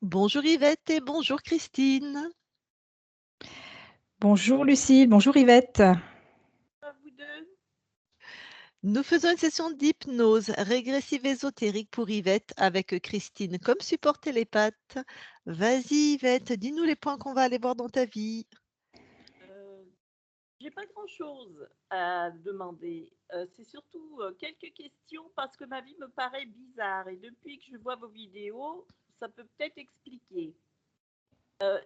Bonjour Yvette et bonjour Christine. Bonjour Lucille, bonjour Yvette. À vous deux. Nous faisons une session d'hypnose régressive ésotérique pour Yvette avec Christine comme support télépathe. Vas-y Yvette, dis-nous les points qu'on va aller voir dans ta vie. Euh, j'ai pas grand-chose à demander. C'est surtout quelques questions parce que ma vie me paraît bizarre et depuis que je vois vos vidéos, ça peut peut-être expliquer.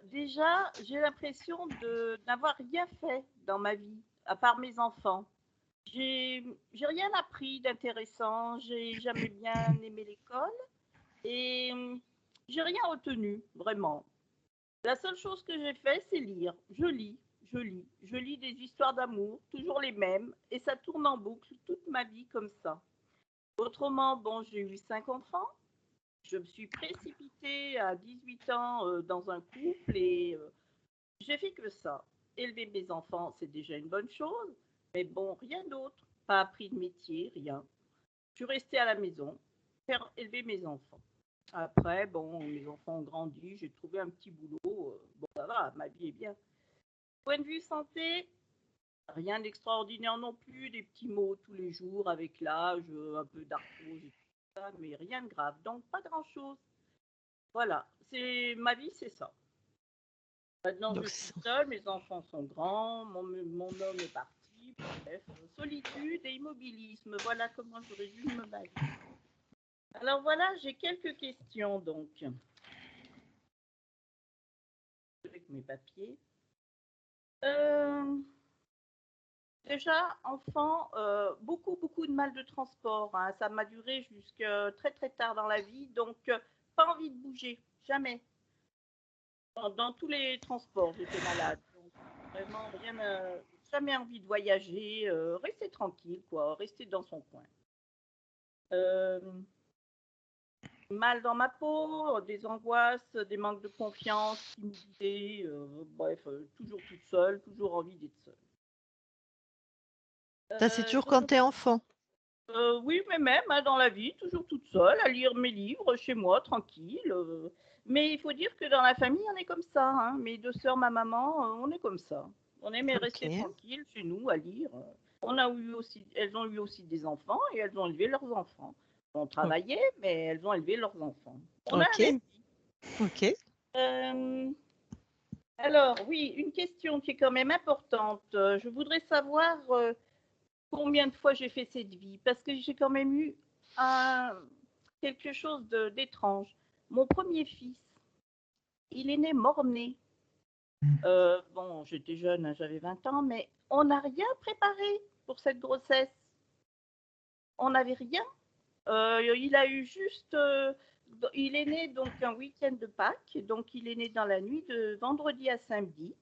Déjà, j'ai l'impression de n'avoir rien fait dans ma vie, à part mes enfants. J'ai rien appris d'intéressant, j'ai jamais bien aimé l'école et j'ai rien retenu, vraiment. La seule chose que j'ai fait, c'est lire. Je lis des histoires d'amour, toujours les mêmes, et ça tourne en boucle toute ma vie comme ça. Autrement, bon, j'ai eu 5 enfants. Je me suis précipitée à 18 ans dans un couple et j'ai fait que ça. Élever mes enfants, c'est déjà une bonne chose, mais bon, rien d'autre. Pas appris de métier, rien. Je suis restée à la maison, faire élever mes enfants. Après, bon, mes enfants ont grandi, j'ai trouvé un petit boulot. Bon, ça va, ma vie est bien. Point de vue santé, rien d'extraordinaire non plus, des petits maux tous les jours avec l'âge, un peu d'arthrose et tout ça, mais rien de grave. Donc, pas grand-chose. Voilà, c'est ma vie, c'est ça. Maintenant, je Donc, suis seule, mes enfants sont grands, mon homme est parti. Bref, solitude et immobilisme, voilà comment je résume ma vie. Alors voilà, j'ai quelques questions donc. Avec mes papiers. Euh, Déjà, enfant, beaucoup de mal de transport, hein. Ça m'a duré jusqu'à très tard dans la vie, donc pas envie de bouger, jamais. Dans tous les transports, j'étais malade. Donc, vraiment, rien, jamais envie de voyager, rester tranquille, quoi, rester dans son coin. Euh, Mal dans ma peau, des angoisses, des manques de confiance, timidité, bref, toujours toute seule, toujours envie d'être seule. ça c'est toujours quand Je t'es enfant. Oui, mais même hein, dans la vie, toujours toute seule, à lire mes livres chez moi, tranquille. Mais il faut dire que dans la famille, on est comme ça. Hein. Mes deux sœurs, ma maman, on est comme ça. On aimait rester Ok, tranquille chez nous à lire. Elles ont eu aussi des enfants et elles ont élevé leurs enfants. On travaillait, mais elles ont élevé leurs enfants. On a la ok, même vie. ok. Euh, alors, oui, une question qui est quand même importante. Je voudrais savoir combien de fois j'ai fait cette vie, parce que j'ai quand même eu quelque chose d'étrange. Mon premier fils, il est né mort-né. Bon, j'étais jeune, hein, j'avais 20 ans, mais on n'a rien préparé pour cette grossesse. On n'avait rien. Il a eu juste. Il est né donc un week-end de Pâques, donc il est né dans la nuit de vendredi à samedi.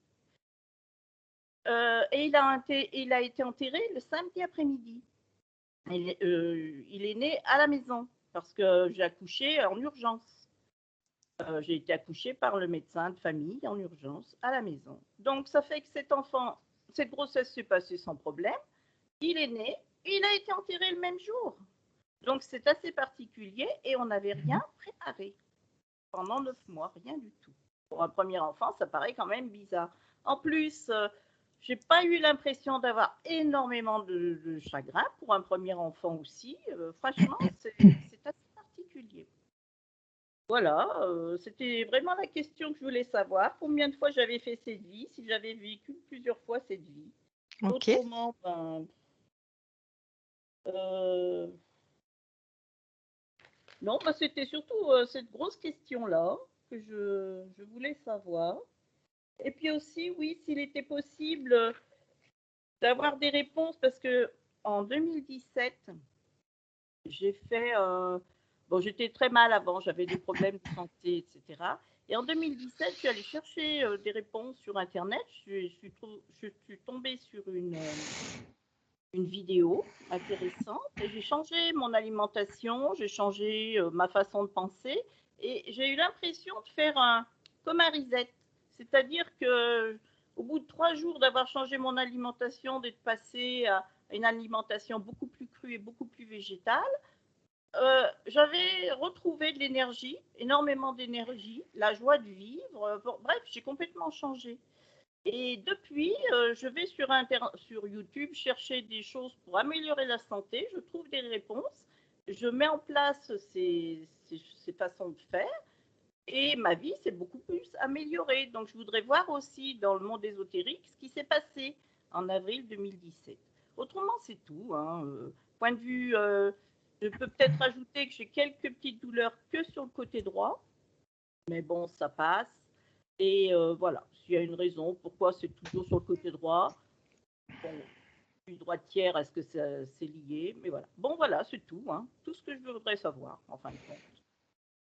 Et il a été enterré le samedi après-midi. Il est né à la maison parce que j'ai accouché en urgence. J'ai été accouchée par le médecin de famille en urgence à la maison. Donc ça fait que cette grossesse s'est passée sans problème. Il est né, il a été enterré le même jour. Donc c'est assez particulier et on n'avait rien préparé pendant 9 mois, rien du tout. Pour un premier enfant, ça paraît quand même bizarre. En plus, j'ai pas eu l'impression d'avoir énormément de chagrin pour un premier enfant aussi. Franchement, c'est assez particulier. Voilà, c'était vraiment la question que je voulais savoir. Combien de fois j'avais fait cette vie, si j'avais vécu plusieurs fois cette vie. Ok. Autrement, ben, euh, non, ben, c'était surtout cette grosse question-là que je voulais savoir. Et puis aussi, oui, s'il était possible d'avoir des réponses, parce que en 2017, j'ai fait. Bon, j'étais très mal avant, j'avais des problèmes de santé, etc. Et en 2017, je suis allée chercher des réponses sur Internet. Je suis tombée sur une vidéo intéressante et j'ai changé mon alimentation, j'ai changé ma façon de penser et j'ai eu l'impression de faire comme un reset. C'est-à-dire que au bout de 3 jours d'avoir changé mon alimentation, d'être passée à une alimentation beaucoup plus crue et beaucoup plus végétale, J'avais retrouvé de l'énergie, énormément d'énergie, la joie de vivre, bon, bref, j'ai complètement changé et depuis, je vais sur YouTube chercher des choses pour améliorer la santé, je trouve des réponses, je mets en place ces façons de faire et ma vie s'est beaucoup plus améliorée. Donc je voudrais voir aussi dans le monde ésotérique ce qui s'est passé en avril 2017. Autrement, c'est tout, hein. Point de vue, je peux peut-être ajouter que j'ai quelques petites douleurs que sur le côté droit, mais bon, ça passe. Et voilà, s'il y a une raison pourquoi c'est toujours sur le côté droit, bon, je suis droitière, est-ce que c'est lié? Mais voilà. Bon, voilà, c'est tout, hein. Tout ce que je voudrais savoir, en fin de compte.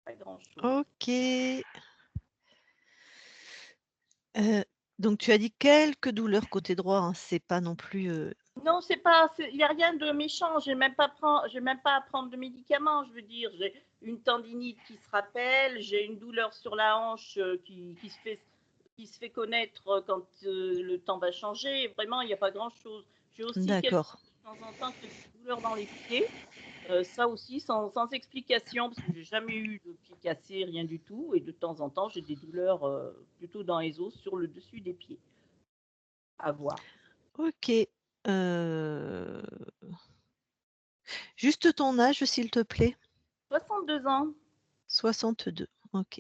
Pas grand-chose. OK. Donc tu as dit quelques douleurs côté droit, hein, c'est pas non plus, Non, il n'y a rien de méchant. J'ai même pas à prendre de médicaments. Je veux dire, j'ai une tendinite qui se rappelle, j'ai une douleur sur la hanche qui se fait connaître quand le temps va changer. Vraiment, il n'y a pas grand-chose. J'ai aussi de d'accord. temps en temps quelques douleurs dans les pieds. Ça aussi, sans explication, parce que j'ai jamais eu de pied cassé, rien du tout. Et de temps en temps, j'ai des douleurs plutôt dans les os, sur le dessus des pieds. À voir. OK. Juste ton âge, s'il te plaît? 62 ans. 62. OK.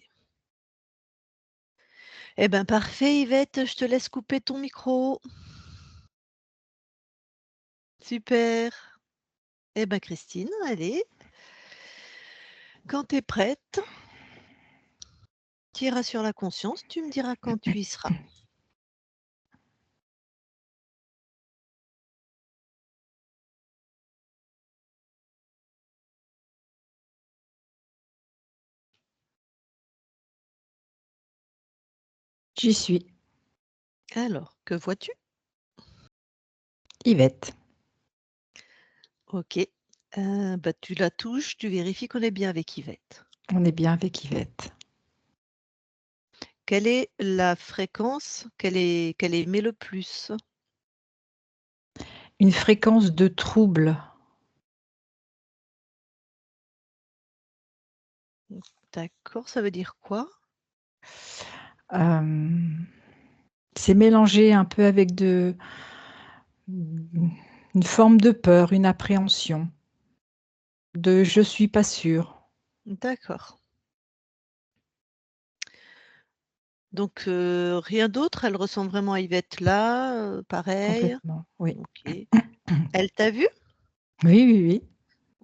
Eh ben, parfait Yvette, je te laisse couper ton micro. Super. Eh ben, Christine, allez, quand tu es prête, tu iras sur la conscience, tu me diras quand tu y seras. J'y suis. Alors, que vois-tu? Yvette. OK. Bah, tu la touches, tu vérifies qu'on est bien avec Yvette. On est bien avec Yvette. Quelle est la fréquence qu'elle émet le plus? Une fréquence de trouble. D'accord, ça veut dire quoi? Hem, c'est mélangé un peu avec une forme de peur, une appréhension, de «je suis pas sûre». D'accord. Donc rien d'autre? Elle ressemble vraiment à Yvette là, pareil? Complètement, oui. OK. Elle t'a vue? Oui, oui, oui,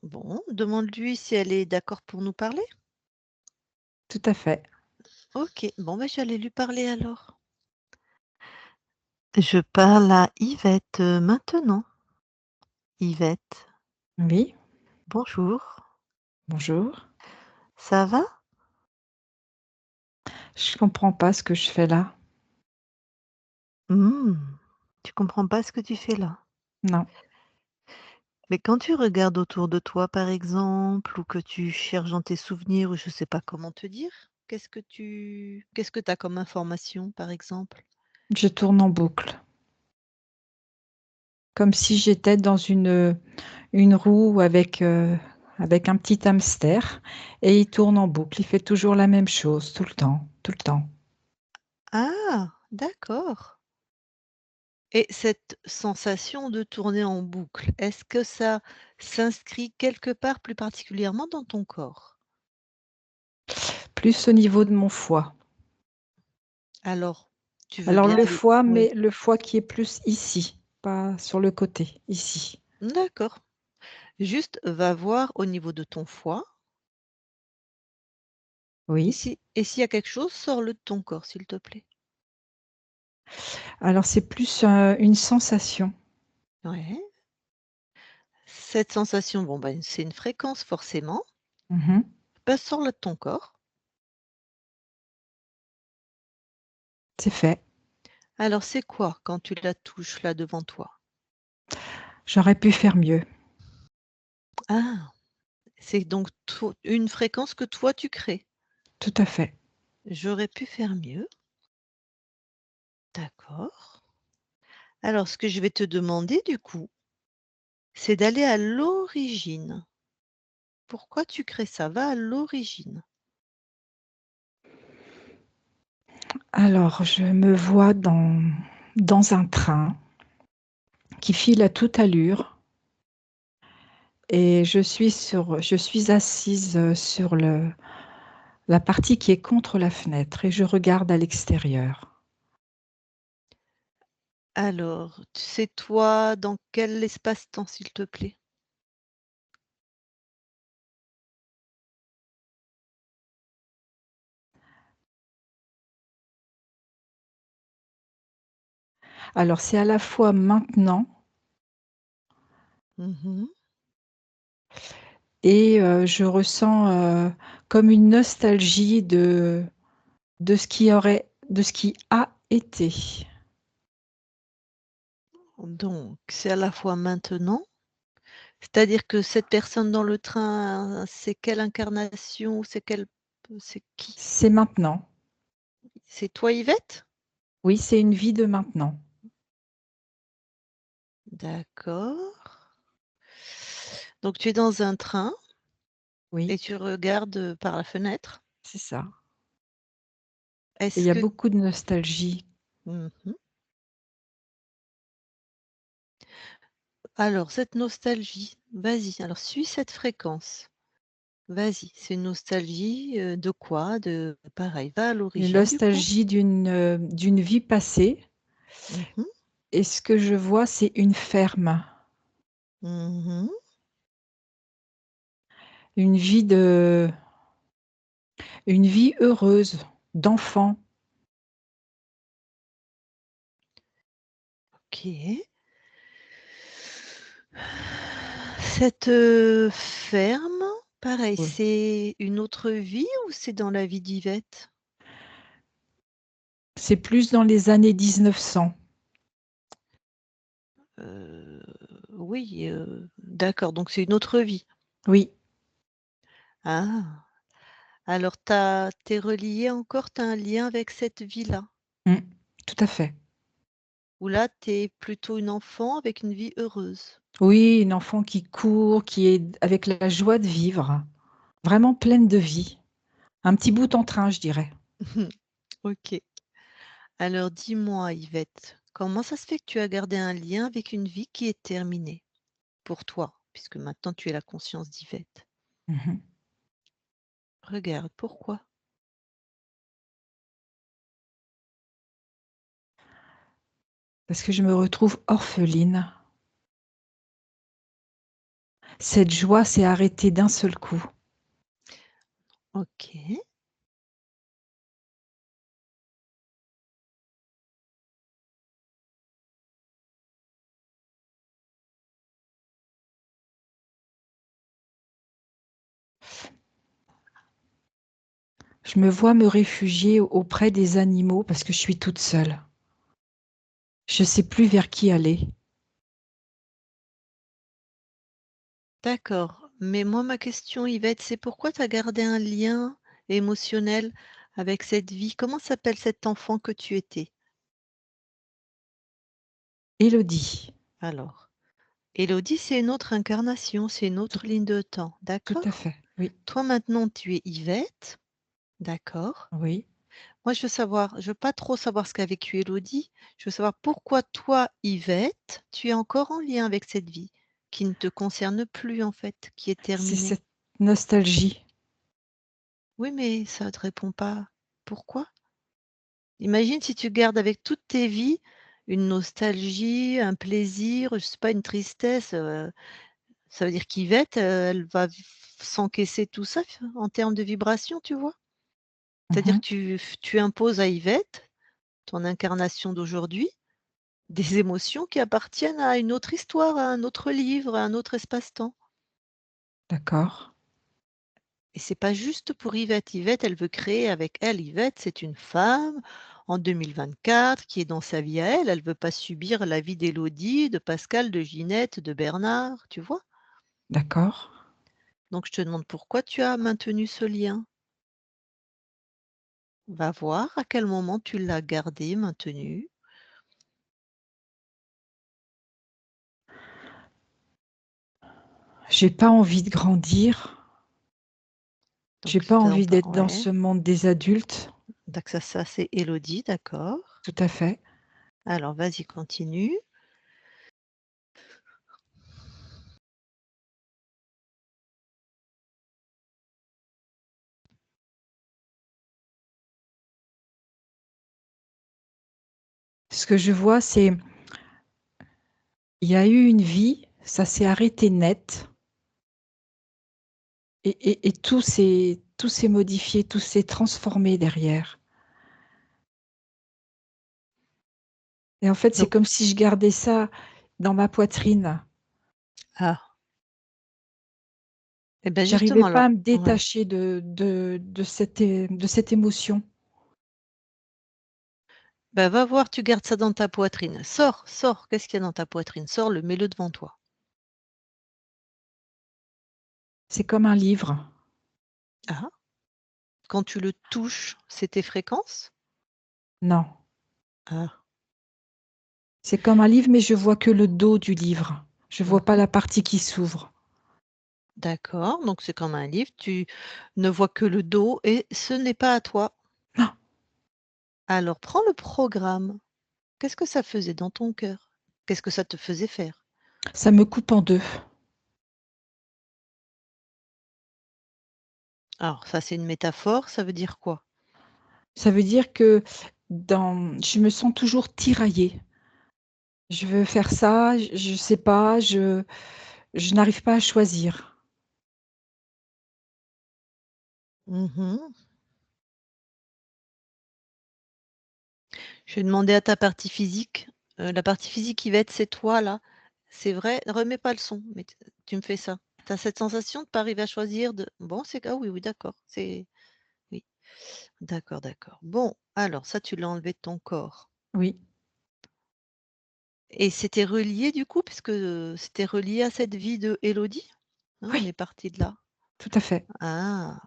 Bon, demande-lui si elle est d'accord pour nous parler. tout à fait. OK, bon, bah, j'allais lui parler alors. Je parle à Yvette, maintenant. Yvette, Oui, bonjour, bonjour. ça va? Je comprends pas ce que je fais là. Mmh, tu comprends pas ce que tu fais là. Non, Mais quand tu regardes autour de toi, par exemple, ou que tu cherches dans tes souvenirs ou je sais pas comment te dire, qu'est-ce que tu as comme information, par exemple? je tourne en boucle, comme si j'étais dans une roue avec un petit hamster et il tourne en boucle. Il fait toujours la même chose tout le temps, tout le temps. Ah! D'accord. Et cette sensation de tourner en boucle, est-ce que ça s'inscrit quelque part plus particulièrement dans ton corps? Plus au niveau de mon foie. Alors, tu veux Alors bien le aller foie, oui, mais le foie qui est plus ici, pas sur le côté, ici. d'accord. Juste va voir au niveau de ton foie Oui. et s'il y a quelque chose, sors-le de ton corps, s'il te plaît. Alors c'est plus, une sensation. Ouais. Cette sensation, bon, ben, c'est une fréquence forcément. Mmh mh. Bah, sors-le de ton corps. C'est fait. Alors c'est quoi quand tu la touches là devant toi? J'aurais pu faire mieux. Ah! C'est donc une fréquence que toi tu crées. Tout à fait. J'aurais pu faire mieux. D'accord. Alors ce que je vais te demander du coup, c'est d'aller à l'origine Pourquoi tu crées ça? Va à l'origine. Alors, je me vois dans un train qui file à toute allure et je suis assise, sur la partie qui est contre la fenêtre et je regarde à l'extérieur. Alors, c'est toi dans quel espace-temps, s'il te plaît? Alors c'est à la fois maintenant Mmh. et je ressens, comme une nostalgie de ce qui a été. Donc c'est à la fois maintenant, c'est-à-dire que cette personne dans le train, c'est quelle incarnation? C'est qui? C'est maintenant. C'est toi, Yvette? Oui, c'est une vie de maintenant. D'accord. Donc tu es dans un train Oui, et tu regardes, par la fenêtre. c'est ça et il Est-ce y a que beaucoup de nostalgie. mmh Alors cette nostalgie, vas-y, alors suis cette fréquence. Vas-y, c'est une nostalgie, de quoi? De pareil, va à Une l'origine du coup. nostalgie d'une vie passée Mmh et ce que je vois, c'est une ferme, mh. une vie de une vie heureuse d'enfant. OK. Cette, ferme, pareil, Oui. c'est une autre vie ou c'est dans la vie d'Yvette? C'est plus dans les années 1900. Heu, oui, d'accord, donc c'est une autre vie. Oui, Ah! Alors tu relié encore, tu as un lien avec cette vie-là? mmh, tout à fait. Où là, tu es plutôt une enfant avec une vie heureuse? Oui, une enfant qui court, qui est avec la joie de vivre, vraiment pleine de vie. Un petit bout en train, je dirais. OK. Alors dis-moi Yvette, comment ça se fait que tu as gardé un lien avec une vie qui est terminée? Pour toi, puisque maintenant tu es la conscience d'Yvette. Mmh mh. Regarde, pourquoi? Parce que je me retrouve orpheline. Cette joie s'est arrêtée d'un seul coup. OK. Je me vois me réfugier auprès des animaux parce que je suis toute seule. Je sais plus vers qui aller. D'accord. Mais moi, ma question, Yvette, c'est pourquoi tu as gardé un lien émotionnel avec cette vie? Comment s'appelle cet enfant que tu étais? Élodie, Alors, Élodie, c'est une autre incarnation, c'est une tout autre ligne de temps, tout à d'accord? fait, oui, Toi, maintenant, tu es Yvette, d'accord? oui. Moi, je veux pas trop savoir ce qu'a vécu Élodie. Je veux savoir pourquoi toi, Yvette, tu es encore en lien avec cette vie qui ne te concerne plus, en fait, qui est C'est terminée. cette nostalgie. Oui, mais ça ne te répond pas. Pourquoi? Imagine si tu gardes avec toutes tes vies une nostalgie, un plaisir, je sais pas, une tristesse, ça veut dire qu'Yvette, elle va s'encaisser tout ça en termes de vibrations, tu vois? Mmh C'est-à-dire mh. que tu imposes à Yvette, ton incarnation d'aujourd'hui, des émotions qui appartiennent à une autre histoire, à un autre livre, à un autre espace-temps. D'accord, Et c'est pas juste pour Yvette. Yvette, elle veut créer avec elle. Yvette, c'est une femme en 2024 qui est dans sa vie à elle. Elle veut pas subir la vie d'Élodie, de Pascal, de Ginette, de Bernard, tu vois? d'accord. Donc je te demande pourquoi tu as maintenu ce lien? Va voir à quel moment tu l'as gardé, maintenu. J'ai pas envie de grandir. J'ai Donc pas c'était envie d'être dans ouais. ce monde des adultes. Donc ça c'est Élodie, d'accord. Tout à fait. Alors vas-y, continue. Ce que je vois, c'est il y a eu une vie, ça s'est arrêté net et tout s'est modifié, tout s'est transformé derrière. Et en fait, c'est Donc comme si je gardais ça dans ma poitrine. ah et ben J'arrivais justement pas alors à me ouais. détacher de cette émotion. Bah, va voir, tu gardes ça dans ta poitrine. Sors, sors, qu'est-ce qu'il y a dans ta poitrine? Sors-le, mets-le devant toi. C'est comme un livre. Ah! Quand tu le touches, c'est tes fréquences? Non, Ah. c'est comme un livre, mais je vois que le dos du livre. Je vois pas Mmh. la partie qui s'ouvre. D'accord, donc c'est comme un livre, tu ne vois que le dos et ce n'est pas à toi. Non, Alors prends le programme. Qu'est-ce que ça faisait dans ton cœur? Qu'est-ce que ça te faisait faire? ça me coupe en deux. Alors ça, c'est une métaphore, ça veut dire quoi? Ça veut dire que je me sens toujours tiraillée. Je veux faire ça, je sais pas, je n'arrive pas à choisir. Mmh. Je vais demander à ta partie physique, la partie physique, Yvette, c'est toi là? C'est vrai? Remets pas le son, mais tu me fais ça. Tu as cette sensation de pas arriver à choisir de bon, c'est ah oui, oui, d'accord, c'est oui, d'accord, d'accord. Bon, alors ça, tu l'as enlevé de ton corps Oui, et c'était relié du coup, puisque, c'était relié à cette vie de Élodie? Hein, on est oui, parti de là. tout à fait. Ah!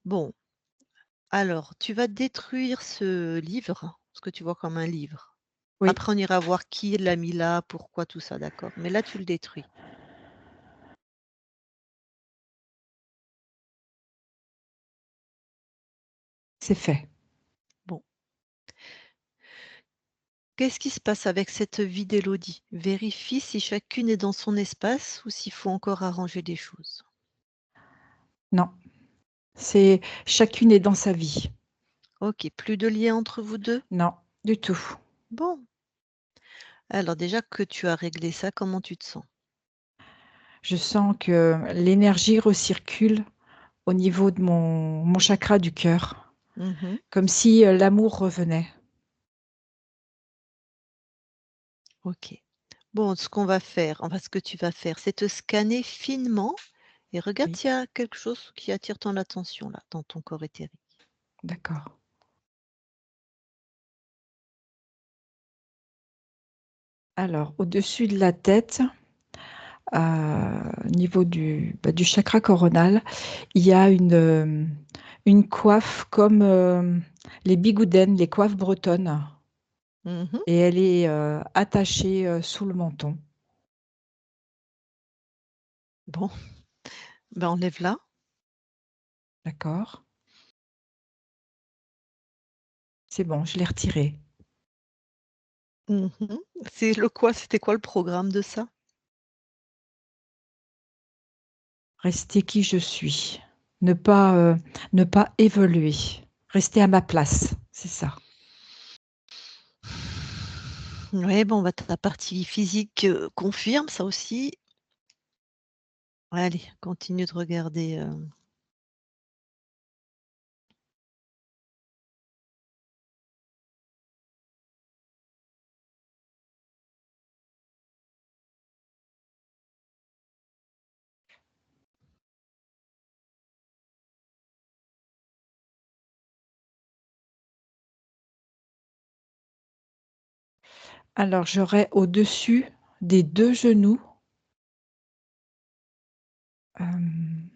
Bon, alors tu vas détruire ce livre, ce que tu vois comme un livre. Oui, Après on ira voir qui l'a mis là, pourquoi, tout ça, d'accord. Mais là, tu le détruis. c'est fait. Bon. Qu'est-ce qui se passe avec cette vie d'Élodie? Vérifie si chacune est dans son espace ou s'il faut encore arranger des choses. Non, c'est chacune est dans sa vie. OK, plus de lien entre vous 2. Non, du tout. Bon, alors déjà que tu as réglé ça, comment tu te sens? Je sens que l'énergie recircule au niveau de mon chakra du cœur, Mmh. comme si, l'amour revenait. OK. Bon, ce qu'on va faire, enfin ce que tu vas faire, c'est te scanner finement et regarde Oui, s'il y a quelque chose qui attire ton attention là, dans ton corps éthérique. d'accord. Alors, au-dessus de la tête, au niveau du chakra coronal, il y a une coiffe comme, les bigoudaines, les coiffes bretonnes Mmh. et elle est, attachée, sous le menton. Bon, ben enlève-la. D'accord. C'est bon, je l'ai retirée. Mmh. C'est le quoi? C'était quoi le programme de ça? Rester qui je suis. Ne pas évoluer. Rester à ma place, c'est ça. Ouais, bon, bah, ta partie physique, confirme ça aussi. Allez, continue de regarder, Alors j'aurais au-dessus des 2 genoux, hem,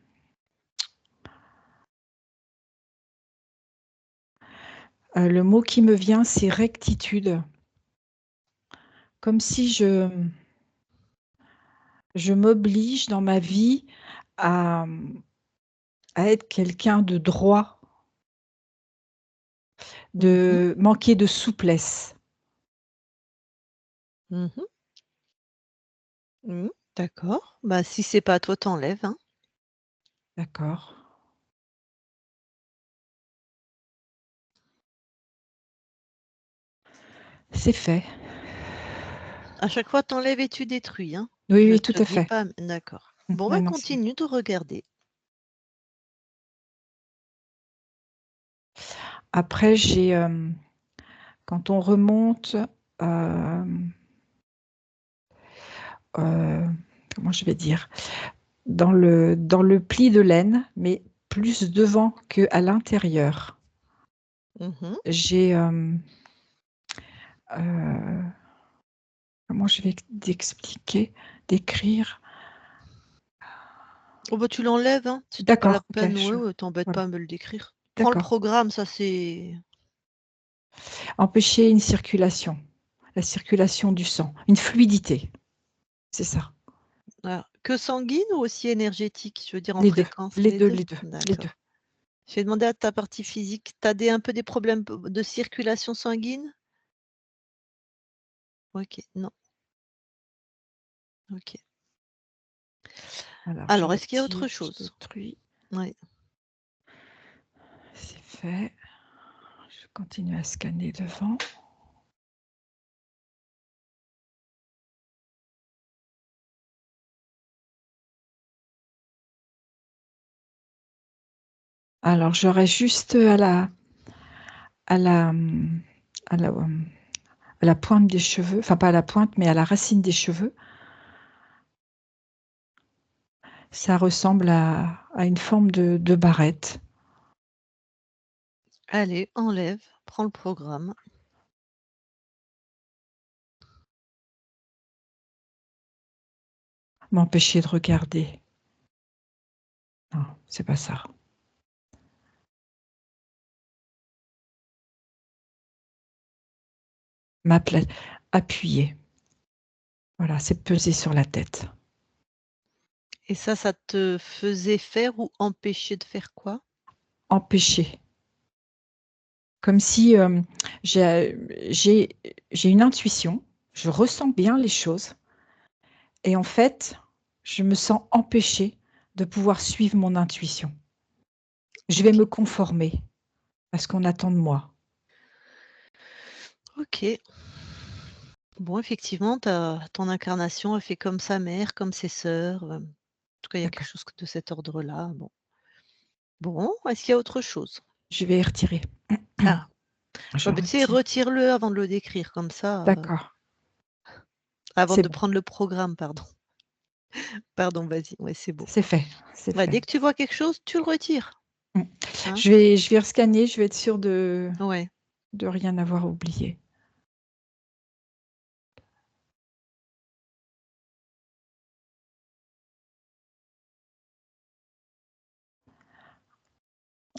le mot qui me vient, c'est rectitude. Comme si je m'oblige dans ma vie à, à être quelqu'un de droit, Mmh. de manquer de souplesse. Mmh mh. Mmh. D'accord. Bah, si c'est pas à toi, t'enlèves, hein. D'accord. C'est fait. À chaque fois, t'enlèves et tu détruis, hein? Oui, Je oui, tout te à dis fait. pas d'accord. Bon, bah, Ouais, non, c'est continue de regarder. après j'ai, quand on remonte, hem, comment je vais dire? Dans le pli de laine, mais plus devant qu'à l'intérieur. Mmh mh. J'ai, heu, comment je vais t'expliquer, décrire? Oh, bah, tu l'enlèves, hein, c'était pas la D'accord, OK, peine, ouais, ouais, t'embête voilà, pas à me le décrire. Prends le d'accord. programme, ça c'est Empêcher une circulation, la circulation du sang, une fluidité, c'est ça. voilà. Que sanguine ou aussi énergétique? Je veux dire en Les 2, fréquence, les les 2, 2. les 2, les 2. D'accord. Je vais demander à ta partie physique, tu as un peu des problèmes de circulation sanguine? OK, non, OK. Alors je Alors est-ce qu'il y a retire, autre je chose? détruis, Oui. c'est fait. Je continue à scanner devant. Alors j'aurais juste, à la, à la, à la pointe des cheveux, enfin pas à la pointe, mais à la racine des cheveux, ça ressemble à une forme de barrette. Allez, enlève, prends le programme. M'empêcher de regarder. Non, c'est pas ça. M'apla Appuyer. Voilà, c'est peser sur la tête. Et ça te faisait faire ou empêcher de faire quoi? Empêcher. Comme si, j'ai une intuition, je ressens bien les choses et en fait, je me sens empêchée de pouvoir suivre mon intuition. Je vais OK, me conformer à ce qu'on attend de moi. OK. Bon, effectivement, ton incarnation a fait comme sa mère, comme ses sœurs, en tout cas, il y a quelque D'accord. chose de cet ordre-là. Bon. Bon, est-ce qu'il y a autre chose? Je vais retirer. Ah, Je bah, tu sais, retire. retire-le avant de le décrire, comme ça, D'accord, avant c'est de bon. prendre le programme, pardon. Pardon, vas-y, ouais, c'est bon. C'est fait, c'est Ouais, fait. dès que tu vois quelque chose, tu le retires, Mmh. hein? Je vais rescanner, je vais être sûre Ouais. de rien avoir oublié.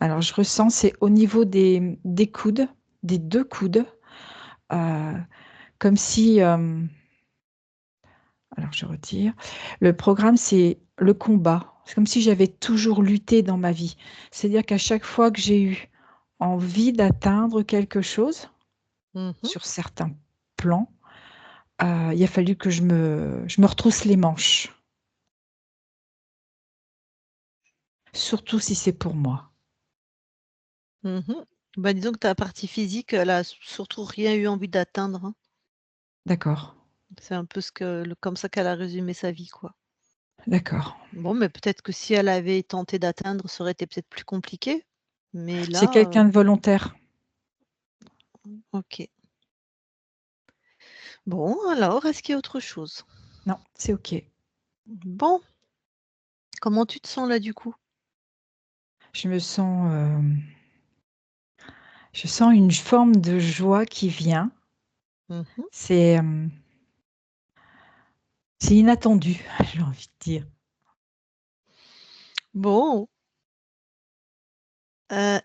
Alors je ressens, c'est au niveau des coudes, des 2 coudes, heu, comme si, alors je retire. Le programme, c'est le combat. C'est comme si j'avais toujours lutté dans ma vie. C'est-à-dire qu'à chaque fois que j'ai eu envie d'atteindre quelque chose, Mmh mh. sur certains plans, il a fallu que je me retrousse les manches, surtout si c'est pour moi. Mmh. Bah, disons que ta partie physique, elle a surtout rien eu envie d'atteindre, hein. D'accord, C'est un peu ce que le comme ça qu'elle a résumé sa vie, quoi. d'accord. Bon, mais peut-être que si elle avait tenté d'atteindre, ça aurait été peut-être plus compliqué. Mais C'est là, quelqu'un de volontaire. OK. Bon, alors, est-ce qu'il y a autre chose? Non, c'est OK. Bon, comment tu te sens là, du coup? Je me sens, je sens une forme de joie qui vient. Mmh mh. C'est, c'est inattendu, j'ai envie de dire. Bon,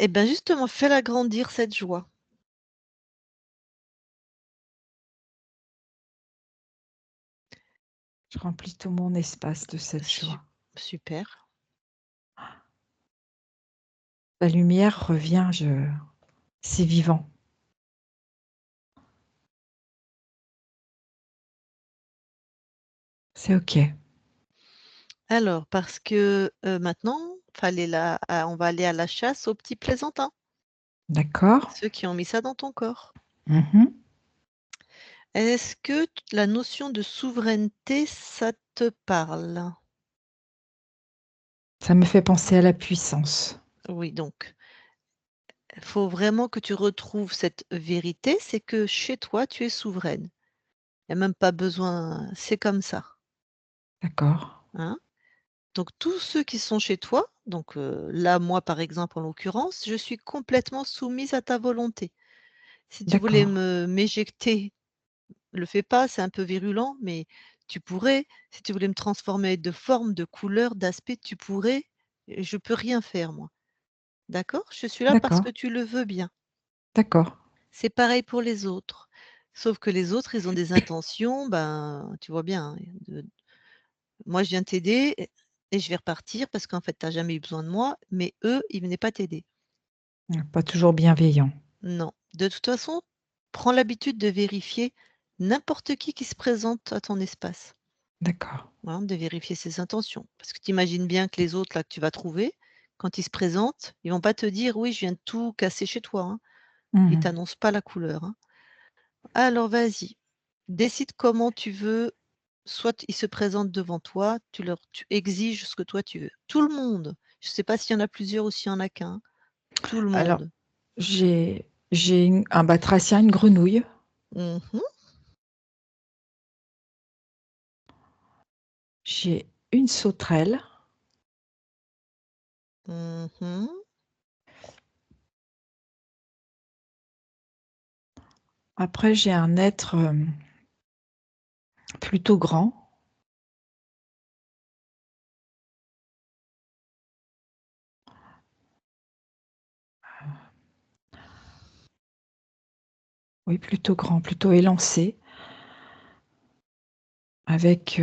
et ben, justement, fais-la grandir cette joie. Je remplis tout mon espace de cette Su joie. super. La lumière revient, c'est vivant. C'est OK. Alors parce que, maintenant, on va aller à la chasse aux petits plaisantins, D'accord. ceux qui ont mis ça dans ton corps. Mmh. Est-ce que t la notion de souveraineté, ça te parle? Ça me fait penser à la puissance. Oui, donc il faut vraiment que tu retrouves cette vérité, c'est que chez toi, tu es souveraine. Il y a même pas besoin, c'est comme ça, D'accord. hein. Donc tous ceux qui sont chez toi, donc là, moi, par exemple, en l'occurrence, je suis complètement soumise à ta volonté. Si tu voulais D'accord. me m'éjecter, le fais pas, c'est un peu virulent, mais tu pourrais. Si tu voulais me transformer de forme, de couleur, d'aspect, tu pourrais. Et je peux rien faire moi. D'accord? Je suis là parce D'accord. que tu le veux bien. D'accord. C'est pareil pour les autres. Sauf que les autres, ils ont des intentions, ben, tu vois bien, hein, moi je viens t'aider et je vais repartir parce qu'en fait, tu as jamais eu besoin de moi, mais eux, ils venaient pas t'aider. Pas toujours bienveillant. Non. De toute façon, prends l'habitude de vérifier n'importe qui se présente à ton espace. D'accord. Hein, de vérifier ses intentions. Parce que tu imagines bien que les autres là que tu vas trouver, quand ils se présentent, ils vont pas te dire: «Oui, je viens de tout casser chez toi», hein. Ils Mmh. t'annoncent pas la couleur, hein. Alors vas-y, décide comment tu veux, soit ils se présentent devant toi, tu exiges ce que toi tu veux. Tout le monde, je sais pas s'il y en a plusieurs ou s'il y en a qu'un, tout le Alors, monde. j'ai un batracien, une grenouille, Mmh. j'ai une sauterelle, Mmh. après j'ai un être, plutôt grand, oui plutôt grand, plutôt élancé, avec,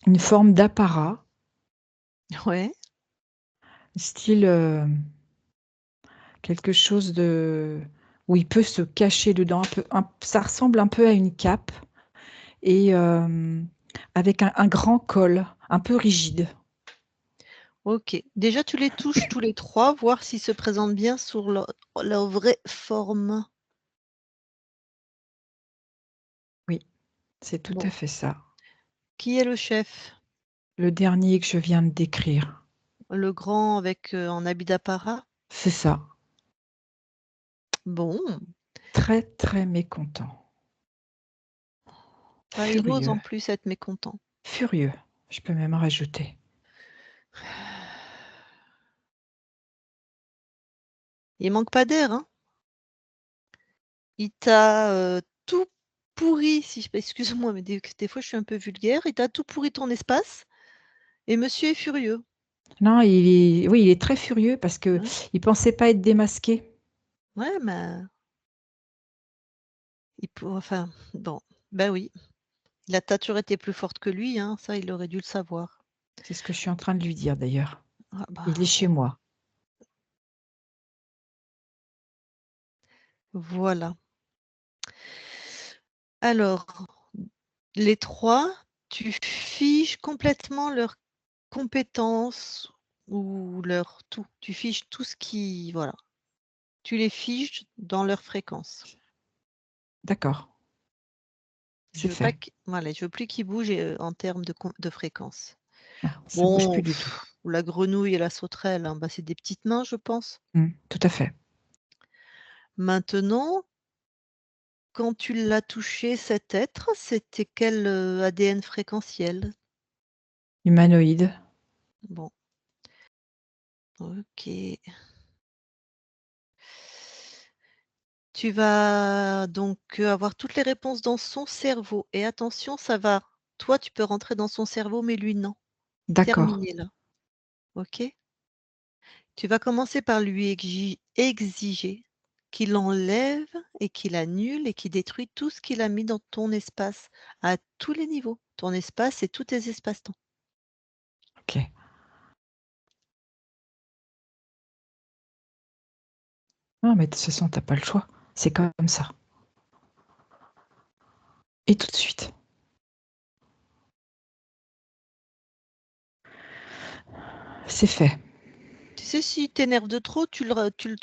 une forme d'apparat, Ouais, style, quelque chose de où il peut se cacher dedans, ça ressemble un peu à une cape et avec un grand col, un peu rigide. OK. Déjà tu les touches tous les 3, voir s'ils se présentent bien sur leur vraie forme. Oui, c'est tout Bon, à fait ça. qui est le chef? Le dernier que je viens de décrire. Le grand avec, en habit d'apparat? C'est ça. Bon, Très, très mécontent. bah, il ose Furieux, en plus être mécontent. furieux, je peux même rajouter. Il manque pas d'air, hein? Il t'a, tout pourri, si je peux excuse-moi, mais des fois je suis un peu vulgaire. Il t'a tout pourri ton espace et monsieur est furieux, Non, il est très furieux parce hein. qu'il pensait pas être démasqué. Ouais, mais enfin, bon, bah, oui, il a toujours été plus forte que lui, hein, ça il aurait dû le savoir. C'est ce que je suis en train de lui dire d'ailleurs. Ah Il est bah, chez moi. voilà. Alors, les 3, tu figes complètement leurs compétences ou leur tout. Tu figes tout ce qui voilà, tu les figes dans leur fréquence. D'accord, c'est Je veux pas fait. qu voilà, je veux plus qu'ils bougent, en termes de fréquence. Ah, ça bouge Bon, plus du tout. la grenouille et la sauterelle, hein, bah, c'est des petites mains, je pense. Tout à fait. Maintenant, quand tu l'as touché cet être, c'était quel, ADN fréquentiel? Humanoïde. Bon, OK. Tu vas donc, avoir toutes les réponses dans son cerveau et attention, ça va toi, tu peux rentrer dans son cerveau, mais lui non. D'accord. Terminé là, OK? Tu vas commencer par lui exiger qu'il enlève et qu'il annule et qu'il détruit tout ce qu'il a mis dans ton espace, à tous les niveaux. Ton espace et tous tes espaces-temps. OK. Non, mais de toute façon, t'as pas le choix. C'est comme ça. Et tout de suite. C'est fait. Tu sais, si t'énerves de trop, tu le tu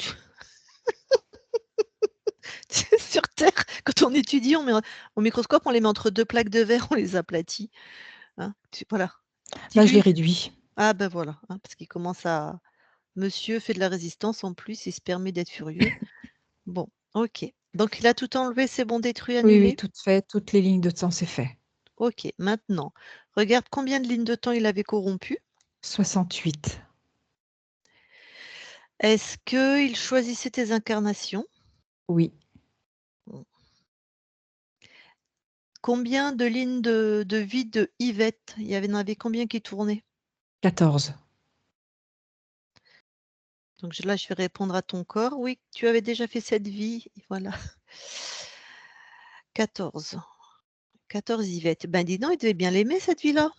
sais, sur Terre, quand on étudie, on met au microscope, on les met entre 2 plaques de verre, on les aplatit, hein. Voilà. Là, je l'ai Dis-lui réduit. ah ben voilà, hein, parce qu'il commence à monsieur fait de la résistance en plus, il se permet d'être furieux. Bon, OK. Donc il a tout enlevé, c'est bon, détruit, Oui, oui, annulé? tout fait. Toutes les lignes de temps, c'est fait. OK. Maintenant, regarde combien de lignes de temps il avait corrompues. 68. Est-ce qu'il choisissait tes incarnations? Oui. Mmh. Combien de lignes de vie de Yvette? Il y en avait combien qui tournaient? 14. Donc là, je vais répondre à ton corps. Oui, tu avais déjà fait cette vie, voilà. 14. 14 Yvette. Ben dis donc, il devait bien l'aimer cette vie-là.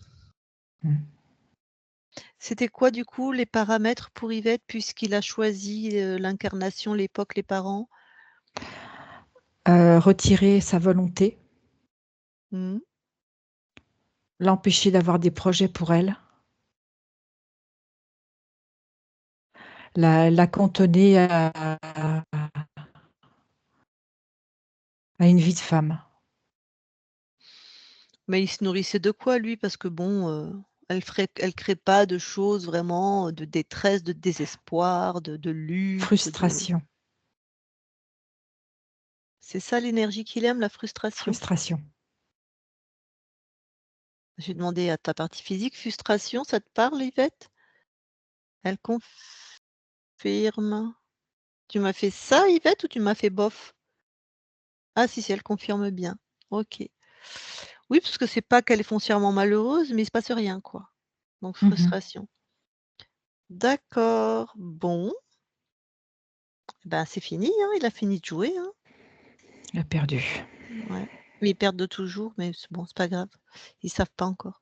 Mmh. C'était quoi du coup les paramètres pour Yvette puisqu'il a choisi, l'incarnation, l'époque, les parents? Retirer sa volonté, Mmh. l'empêcher d'avoir des projets pour elle, la cantonner à une vie de femme. Mais il se nourrissait de quoi lui? Parce que bon, elle crée pas de choses vraiment, de détresse, de désespoir, de lutte, de Frustration. c'est ça l'énergie qu'il aime, la frustration? Frustration. J'ai demandé à ta partie physique, frustration, ça te parle Yvette? Elle confirme. Tu m'as fait ça Yvette ou tu m'as fait bof? Ah si, si, elle confirme bien. OK. Oui, parce que c'est pas qu'elle est foncièrement malheureuse, mais il se passe rien, quoi. Donc Mmh. frustration. D'accord, bon, ben, c'est fini, hein, il a fini de jouer, hein. Elle a perdu. Ouais. Mais ils perdent de toujours, mais c'est bon, c'est pas grave. Ils savent pas encore.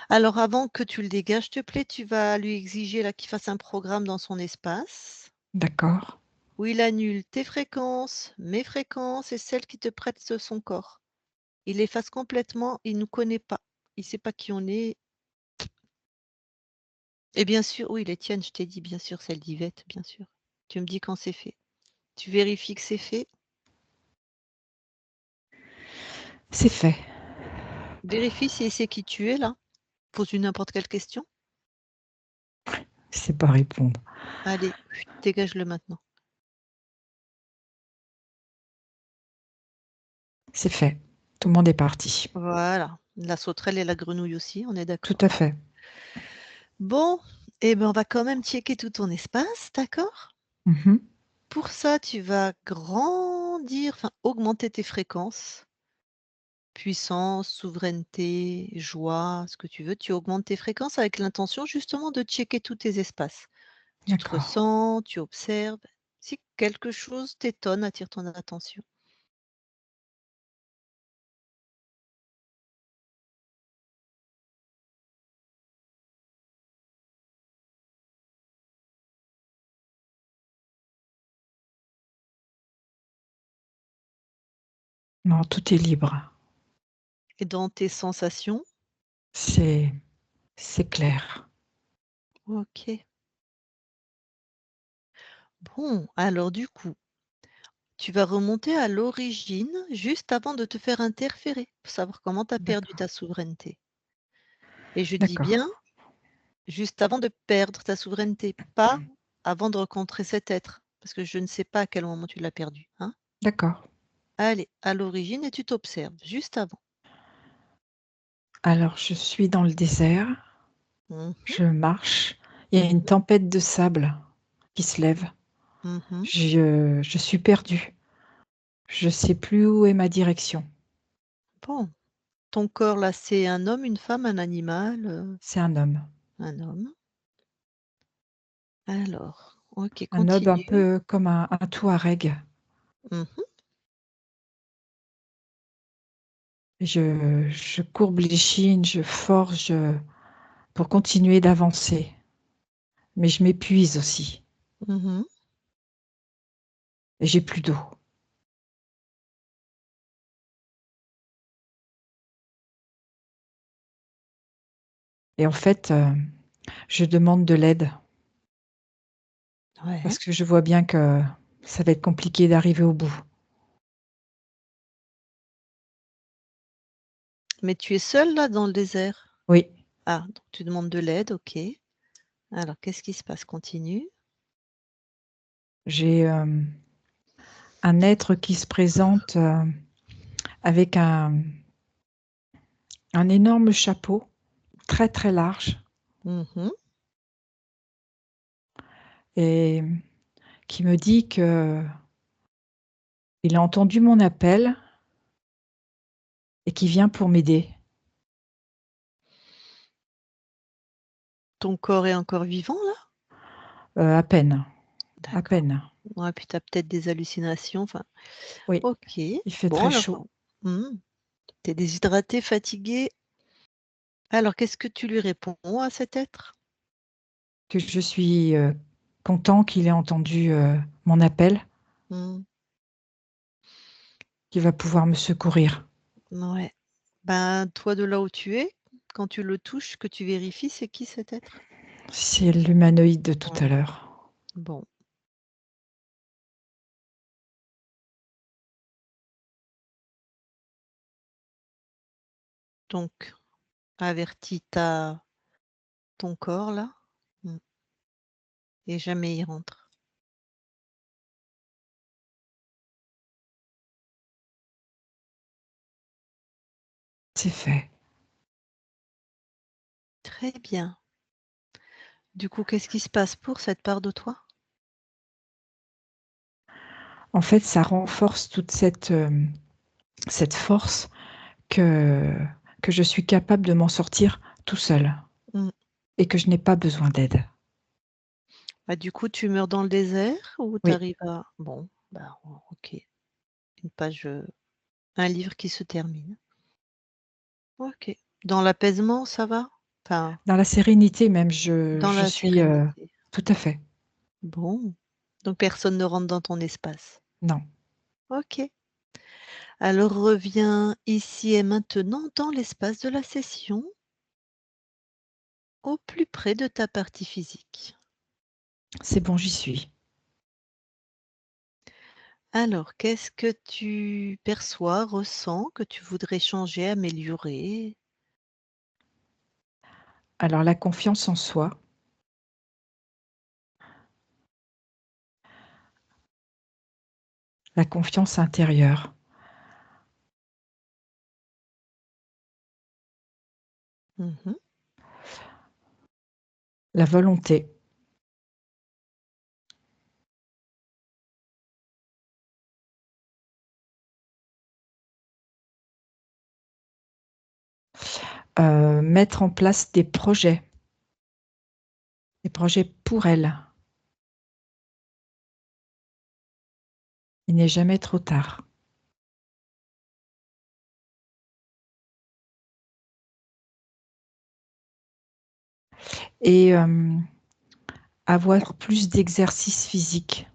Alors avant que tu le dégages, s'il te plaît, tu vas lui exiger là qu'il fasse un programme dans son espace, D'accord. où il annule tes fréquences, mes fréquences et celles qui te prêtent son corps. Il efface complètement, il nous connaît pas. Il sait pas qui on est et bien sûr oui, les tiennes, je t'ai dit, bien sûr, celles d'Yvette, bien sûr. Tu me dis quand c'est fait. Tu vérifies que c'est fait. C'est fait. Vérifie s'il sait qui tu es là. Pose-lui n'importe quelle question. Je sais pas répondre. Allez, dégage-le maintenant. C'est fait. Tout le monde est parti. Voilà, la sauterelle et la grenouille aussi, on est Tout d'accord. à fait. Bon, eh ben, on va quand même checker tout ton espace, d'accord? Mmh. Pour ça, tu vas grandir, enfin augmenter tes fréquences, puissance, souveraineté, joie, ce que tu veux. Tu augmentes tes fréquences avec l'intention justement de checker tous tes espaces. Tu te D'accord. ressens, tu observes. Si quelque chose t'étonne, attire ton attention. Non, tout est libre. Et dans tes sensations, C'est c'est clair. OK. Bon, alors du coup, tu vas remonter à l'origine juste avant de te faire interférer, pour savoir comment tu as perdu D'accord. ta souveraineté. Et je dis D'accord. bien juste avant de perdre ta souveraineté, pas avant de rencontrer cet être, parce que je ne sais pas à quel moment tu l'as perdu, hein. D'accord. Allez, à l'origine et tu t'observes, juste avant. Alors, je suis dans le désert, Mmh mh. je marche, il y a une tempête de sable qui se lève. Mmh mh. Je suis perdue. Je sais plus où est ma direction. Bon, ton corps là, c'est un homme, une femme, un animal, C'est un homme. un homme. Alors, OK, Un homme un continue. peu comme un Touareg. Mmh mh. Je courbe les chines, je forge, pour continuer d'avancer, mais je m'épuise aussi. Mmh mh. et j'ai plus d'eau. Et en fait, je demande de l'aide Ouais. parce que je vois bien que ça va être compliqué d'arriver au bout. Mais tu es seule là dans le désert? Oui, Ah, donc tu demandes de l'aide, OK. Alors qu'est-ce qui se passe? Continue. j'ai, un être qui se présente, avec un énorme chapeau, très, très large Mmh. et qui me dit qu'il a entendu mon appel et qu'il vient pour m'aider. Ton corps est encore vivant là? À peine, à D'accord. peine. Ouais, puis tu as peut-être des hallucinations, enfin, Oui, OK. il fait Bon très chaud. alors mmh, tu es déshydratée, fatiguée. Alors qu'est-ce que tu lui réponds à cet être? Que je suis, content qu'il ait entendu, mon appel, Mmh, qu'il va pouvoir me secourir. ouais. Ben, toi de là où tu es, quand tu le touches, que tu vérifies, c'est qui cet être? C'est l'humanoïde de tout à Mmh, l'heure. bon, donc avertis ton corps là, mmh, et jamais il rentre. C'est fait. Très bien. Du coup, qu'est-ce qui se passe pour cette part de toi? En fait, ça renforce toute cette force que que je suis capable de m'en sortir tout seul Mmh. et que je n'ai pas besoin d'aide. Bah, du coup, tu meurs dans le désert ou tu Oui, arrives à bon, bah, OK, une page, un livre qui se termine. OK. Dans l'apaisement, ça va? Enfin, dans la sérénité même, dans je la suis, sérénité. tout à fait. Bon, donc personne ne rentre dans ton espace. Non, OK. Alors reviens ici et maintenant dans l'espace de la session, au plus près de ta partie physique. c'est bon, j'y suis. Alors, qu'est-ce que tu perçois, ressens, que tu voudrais changer, améliorer? Alors la confiance en soi, la confiance intérieure, Mmh. la volonté, mettre en place des projets pour elle. Il n'est jamais trop tard et avoir plus d'exercices physiques,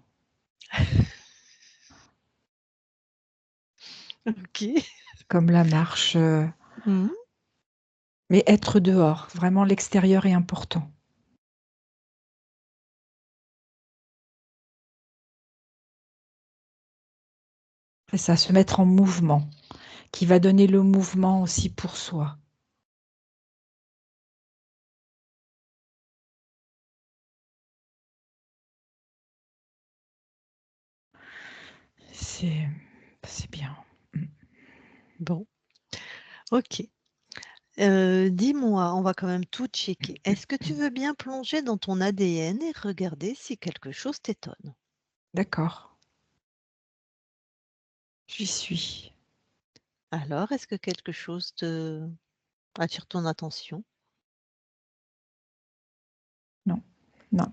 OK. comme la marche, Mmh. mais être dehors, vraiment l'extérieur est important. C'est ça, se mettre en mouvement, qui va donner le mouvement aussi pour soi. C'est c'est bien. Mmh. Bon, OK. Dis-moi, on va quand même tout checker. Est-ce que tu veux bien plonger dans ton ADN et regarder si quelque chose t'étonne? D'accord, j'y suis. Alors, est-ce que quelque chose te attire ton attention? Non, non,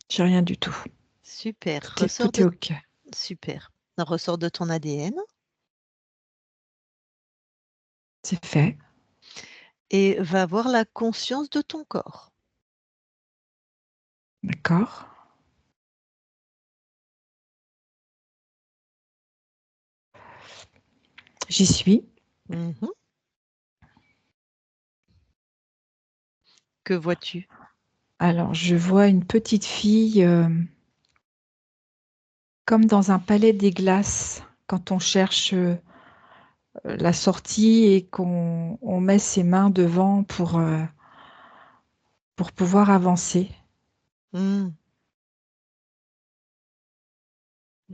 j'ai rien du tout. Super, Tout est OK. super. Ressort de ton ADN C'est fait. et va avoir la conscience de ton corps. D'accord. J'y suis. Mhm. Que vois-tu? Alors, je vois une petite fille comme dans un palais des glaces, quand on cherche la sortie et qu'on met ses mains devant pour pouvoir avancer, Hmm,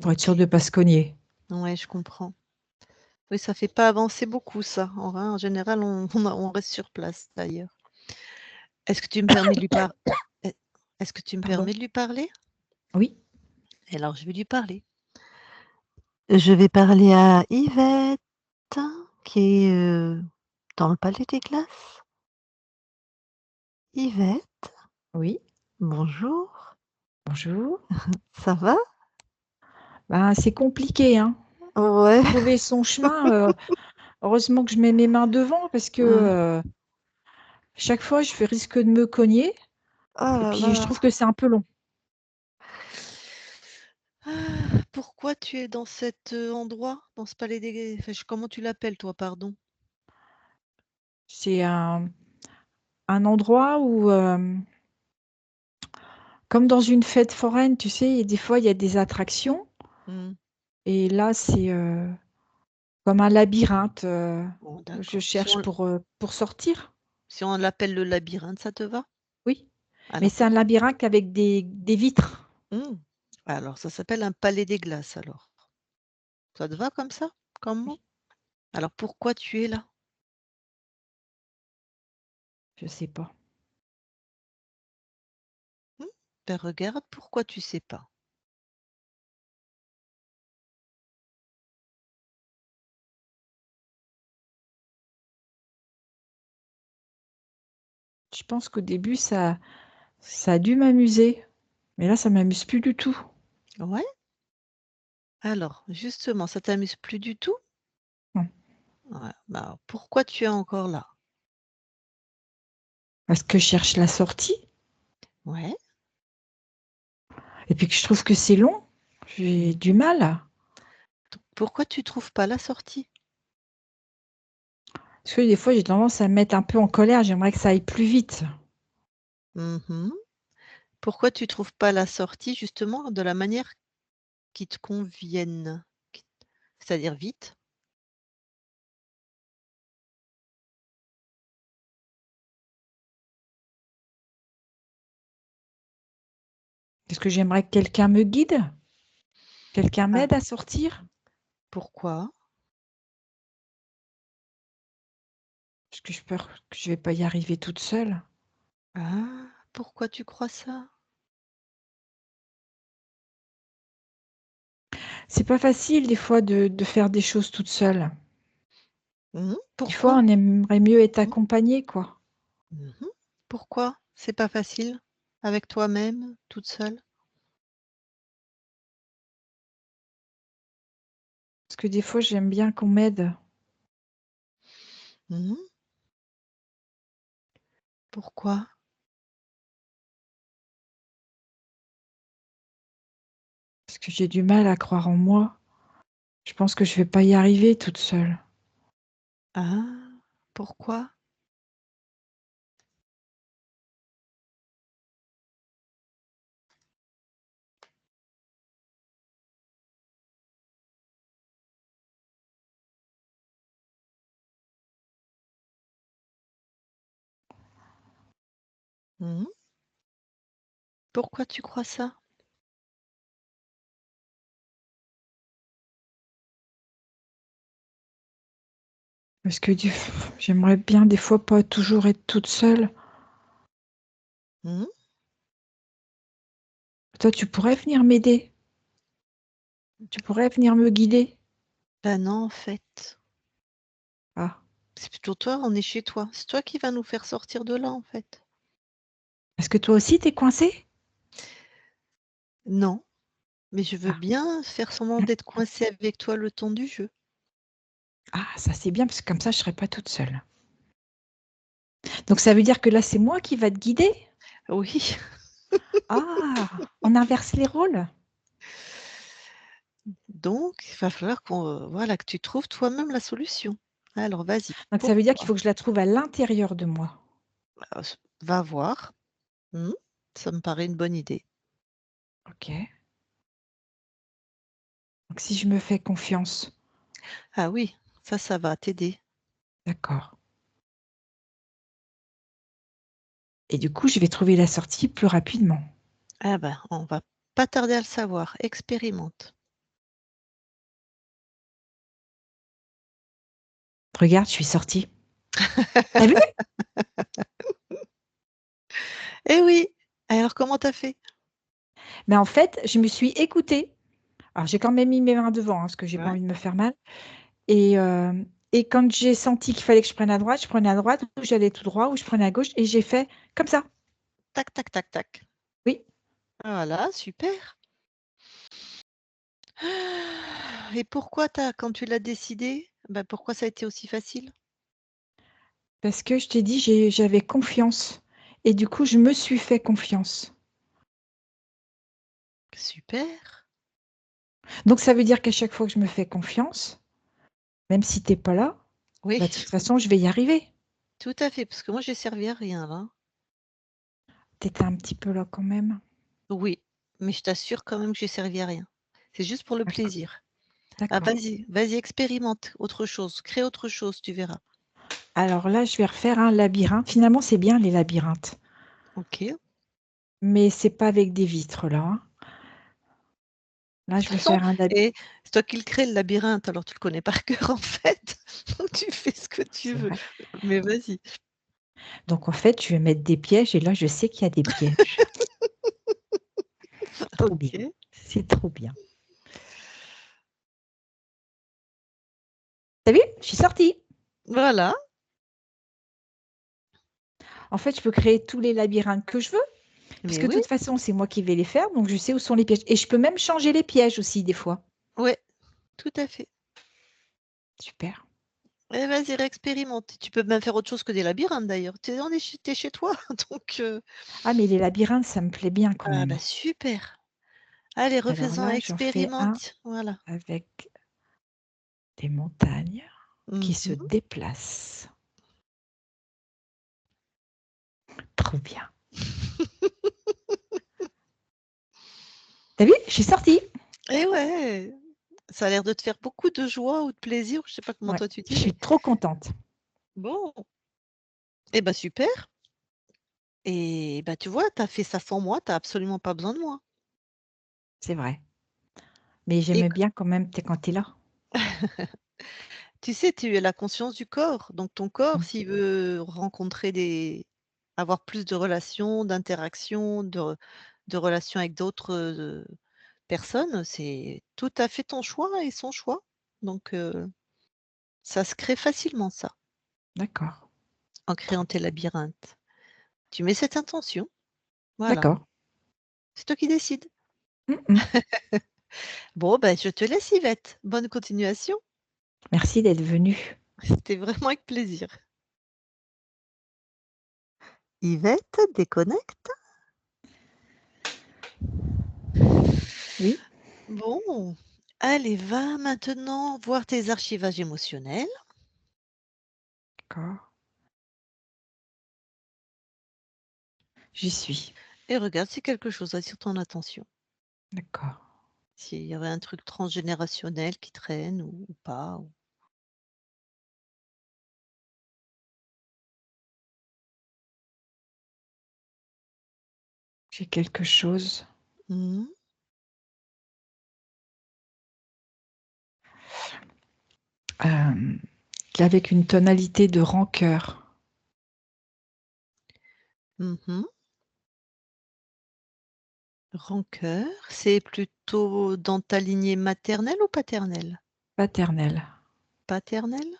pour être sûr ok. de ne pas se cogner. Ouais, je comprends. Oui, ça fait pas avancer beaucoup, ça. En général, on reste sur place, d'ailleurs. Est-ce que tu me permets de lui par- Est- Est-ce que tu me Pardon? permets de lui parler? Oui, Et alors, je vais lui parler. Je vais parler à Yvette, qui est dans le Palais des Glaces. Yvette, oui. bonjour. Bonjour. Ça va? Ben, c'est compliqué, hein. Ouais. Trouver son chemin. Heureusement que je mets mes mains devant parce que Mmh. chaque fois, je risque de me cogner. Oh Et là puis, je là. trouve que c'est un peu long. Pourquoi tu es dans cet endroit, dans ce palais des... Enfin, comment tu l'appelles, toi, pardon? C'est un endroit où, comme dans une fête foraine, tu sais, des fois, il y a des attractions. Hmm. Et là, c'est comme un labyrinthe. Bon, Je d'accord. cherche pour sortir. Si on l'appelle le labyrinthe, ça te va? Oui. Mais Alors, c'est un labyrinthe avec des vitres. Hmm. Alors, ça s'appelle un palais des glaces, alors. Ça te va comme ça? Comme mot? Oui. Alors, pourquoi tu es là? Je sais pas. Hmm. Ben, regarde, pourquoi tu sais pas? Je pense qu'au début, ça a dû m'amuser. Mais là, ça m'amuse plus du tout. Ouais? Alors, justement, ça t'amuse plus du tout? Non. Ouais. Ben, alors, pourquoi tu es encore là? Parce que je cherche la sortie. Ouais. Et puis que je trouve que c'est long. J'ai du Mhm. mal. Pourquoi tu trouves pas la sortie? Parce que des fois, j'ai tendance à me mettre un peu en colère. J'aimerais que ça aille plus vite. Mhm. Pourquoi tu trouves pas la sortie justement de la manière qui te convienne? Qui C'est-à-dire vite? Parce que j'aimerais que quelqu'un me guide. Quelqu'un Ah, m'aide à sortir. pourquoi? Parce que je peur que je vais pas y arriver toute seule. Ah, pourquoi tu crois ça? C'est pas facile des fois de faire des choses toute seule. Des fois, Pourquoi? on aimerait mieux être Mmh, accompagné, quoi. mmh. Pourquoi c'est pas facile avec toi-même, toute seule? Parce que des fois, j'aime bien qu'on m'aide. Mmh. Pourquoi? Parce que j'ai du mal à croire en moi. Je pense que je vais pas y arriver toute seule. Ah, pourquoi? Mmh. Pourquoi tu crois ça? Parce que j'aimerais bien des fois pas toujours être toute seule. Mmh. Toi, tu pourrais venir m'aider. Tu pourrais venir me guider. Bah non, en fait. Ah, C'est plutôt toi, on est chez toi. C'est toi qui vas nous faire sortir de là, en fait. est-ce que toi aussi, t'es coincée? Non, mais je veux Ah. bien faire semblant d'être coincée avec toi le temps du jeu. Ah, ça c'est bien parce que comme ça, je serai pas toute seule. Donc ça veut dire que là, c'est moi qui va te guider? Oui, Ah, on inverse les rôles? Donc il va falloir voilà, que tu trouves toi-même la solution. Alors vas-y, Donc ça veut dire qu'il pourquoi? faut que je la trouve à l'intérieur de moi. Va voir. Mmh, ça me paraît une bonne idée. OK. Donc si je me fais confiance, Ah oui, ça va t'aider. d'accord. Et du coup, je vais trouver la sortie plus rapidement. Ah ben, on va pas tarder à le savoir. Expérimente. Regarde, je suis sortie. Tu as vu? Eh oui! Alors comment tu as fait? Mais en fait, je me suis écoutée. Alors j'ai quand même mis mes mains devant, hein, parce que j'ai pas Ouais. envie de me faire mal et et quand j'ai senti qu'il fallait que je prenne à droite, je prenais à droite ou j'allais tout droit ou je prenais à gauche et j'ai fait comme ça. Tac, tac, tac, tac. Oui, Voilà, super. Et pourquoi quand tu l'as décidé, bah, pourquoi ça a été aussi facile? parce que je t'ai dit, j'avais confiance et du coup, je me suis fait confiance. Super. Donc ça veut dire qu'à chaque fois que je me fais confiance, même si tu es pas là, Oui, bah, de toute façon, je vais y arriver. tout à fait, parce que moi j'ai servi à rien là. Tu étais un petit peu là quand même? Oui, mais je t'assure quand même que j'ai servi à rien. C'est juste pour le D'accord, plaisir. Ah d'accord. vas-y, vas-y expérimente autre chose, crée autre chose, tu verras. Alors là, je vais refaire un labyrinthe. Finalement, c'est bien les labyrinthes, OK. mais c'est pas avec des vitres là, hein. De Là, toute je vais façon faire un et c'est toi qui le crée le labyrinthe, alors tu le connais par cœur en fait, donc tu fais ce que tu c'est veux. vrai. Mais vas-y. Donc en fait, je vais mettre des pièges et là, je sais qu'il y a des pièges. Trop bien, OK. c'est trop bien. Tu as vu? Je suis sortie. Voilà. En fait, je peux créer tous les labyrinthes que je veux, Mais puisque de oui, toute façon, c'est moi qui vais les faire, donc je sais où sont les pièges et je peux même changer les pièges aussi des fois. ouais, tout à fait. Super. Et vas-y réexpérimente. Tu peux même faire autre chose que des labyrinthes d'ailleurs. Tu es chez toi donc Ah mais les labyrinthes, ça me plaît bien quand ah bah même. super. Allez, Alors refais-en, là, j'en fais un expérimente. Voilà. avec des montagnes qui se Mmh. déplacent. Trop bien. Tu as vu? Je suis sortie. Et ouais, ça a l'air de te faire beaucoup de joie ou de plaisir, je sais pas comment Ouais, toi tu je dis, suis mais trop contente. bon, et bah super et bah tu vois, tu as fait ça sans moi, tu as absolument pas besoin de moi C'est vrai. Mais et j'aimais bien quand même quand tu es là. tu sais, tu as la conscience du corps, donc ton corps, Mmh. s'il veut rencontrer avoir plus de relations, d'interactions, de relations avec d'autres, personnes, c'est tout à fait ton choix et son choix, donc ça se crée facilement ça, D'accord. en Trop créant tes labyrinthes. Tu mets cette intention, voilà, d'accord. c'est toi qui décides. Mmh mh. Bon, ben, je te laisse Yvette, bonne continuation, Merci d'être venue. c'était vraiment avec plaisir. Yvette, déconnecte. Oui, Bon, allez, va maintenant voir tes archivages émotionnels d'accord. J'y suis. et regarde si quelque chose attire ton attention. D'accord. S'il y avait un truc transgénérationnel qui traîne ou pas. J'ai quelque chose, Mmh. hem, avec une tonalité de rancœur. Mmh. Rancœur, c'est plutôt dans ta lignée maternelle ou paternelle? Paternelle. Paternelle?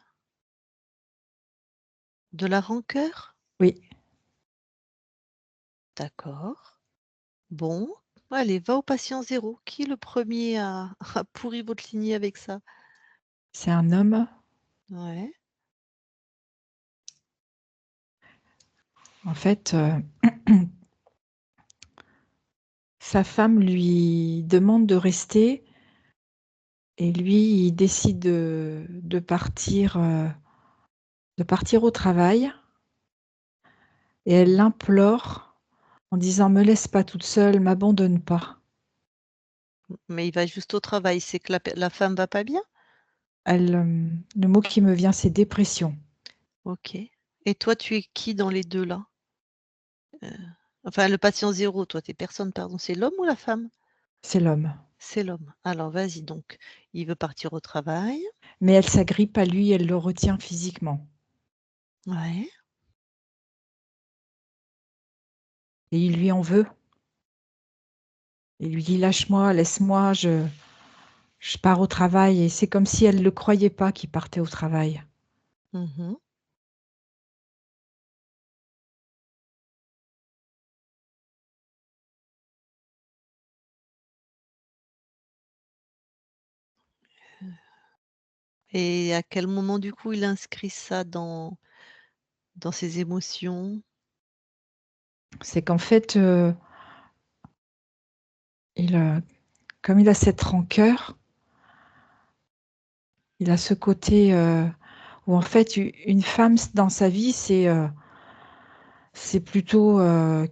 De la rancœur? Oui, D'accord. Bon, allez, va au patient zéro. Qui est le premier à à pourri votre lignée avec ça? c'est un homme. Ouais. En fait, sa femme lui demande de rester Et lui, il décide de partir au travail et elle l'implore en disant: «Me laisse pas toute seule, m'abandonne pas». Mais il va juste au travail, c'est que la femme va pas bien? Le mot qui me vient, c'est dépression. OK. Et toi, tu es qui dans les 2 là? Heu, enfin le patient zéro, toi, tu es personne, pardon, c'est l'homme ou la femme? C'est l'homme. C'est l'homme. Alors vas-y donc, il veut partir au travail. Mais elle s'agrippe à lui, elle le retient physiquement Ouais. et il lui en veut. Il lui dit: «Lâche-moi, laisse-moi, je pars au travail» et c'est comme si elle ne le croyait pas qu'il partait au travail. Mmh. Et à quel moment du coup il inscrit ça dans ses émotions? C'est qu'en fait, il, comme il a cette rancœur, il a ce côté, où en fait une femme dans sa vie, c'est plutôt, le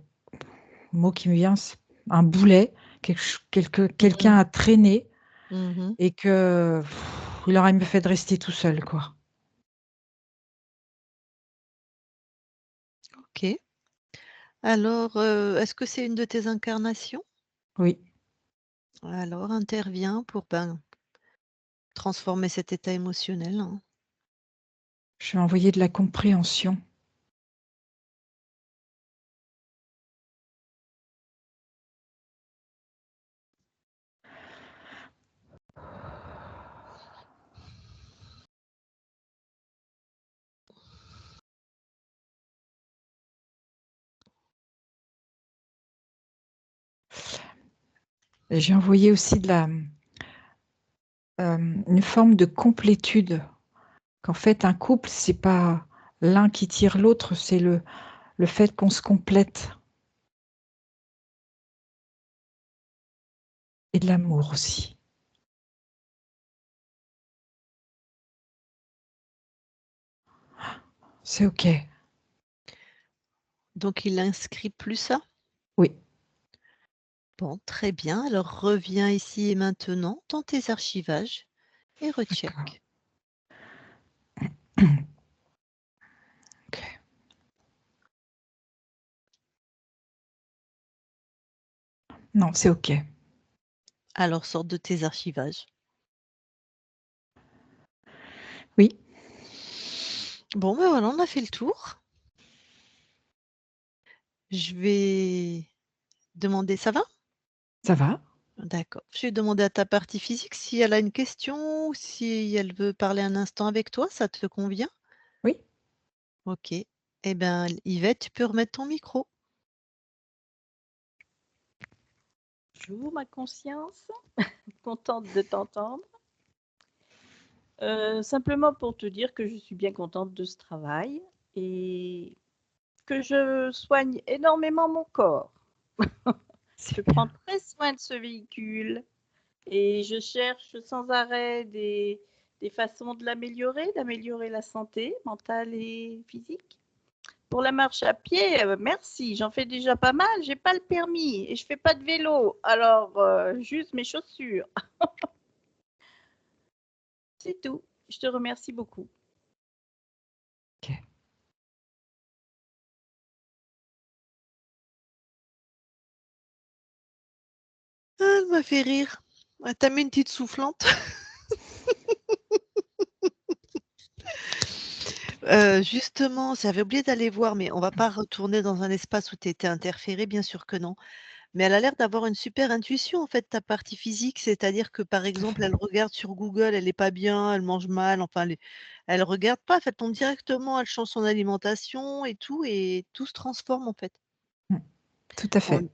mot qui me vient, c'est un boulet, quelqu'un Mmh. à traîner Mmh. et que il aurait mieux fait de rester tout seul, quoi. OK. Alors, est-ce que c'est une de tes incarnations? Oui, Alors interviens pour, ben, transformer cet état émotionnel, hein. je vais envoyer de la compréhension. Et j'ai envoyé aussi une forme de complétude, qu'en fait un couple, c'est pas l'un qui tire l'autre, c'est le fait qu'on se complète et de l'amour aussi. C'est OK. Donc il inscrit plus ça? Oui, Bon, très bien. Alors reviens ici et maintenant dans tes archivages et d'accord. recheck. OK. Non, c'est OK. Alors sors de tes archivages. Oui, Bon, ben voilà, on a fait le tour. Je vais demander, ça va? ça va. D'accord. Je vais demander à ta partie physique si elle a une question ou si elle veut parler un instant avec toi, ça te convient? Oui, OK. Eh ben, Yvette, tu peux remettre ton micro. J'ouvre ma conscience, contente de t'entendre. Simplement pour te dire que je suis bien contente de ce travail et que je soigne énormément mon corps. Je c'est prends bien. très soin de ce véhicule et je cherche sans arrêt des façons de l'améliorer, d'améliorer la santé mentale et physique. Pour la marche à pied, merci, j'en fais déjà pas mal. J'ai pas le permis et je fais pas de vélo, alors juste mes chaussures. C'est tout. Je te remercie beaucoup. OK. Ah, elle m'a fait rire. Ah, tu mis une petite soufflante. Justement, j'avais oublié d'aller voir, mais on va pas retourner dans un espace où tu étais interférée, bien sûr que non. Mais elle a l'air d'avoir une super intuition, en fait, ta partie physique. C'est-à-dire que, par Tout à exemple, fait. elle regarde sur Google, elle est pas bien, elle mange mal, enfin, elle regarde pas, elle tombe directement, elle change son alimentation et tout se transforme, en fait. Mmh. Tout à En fait.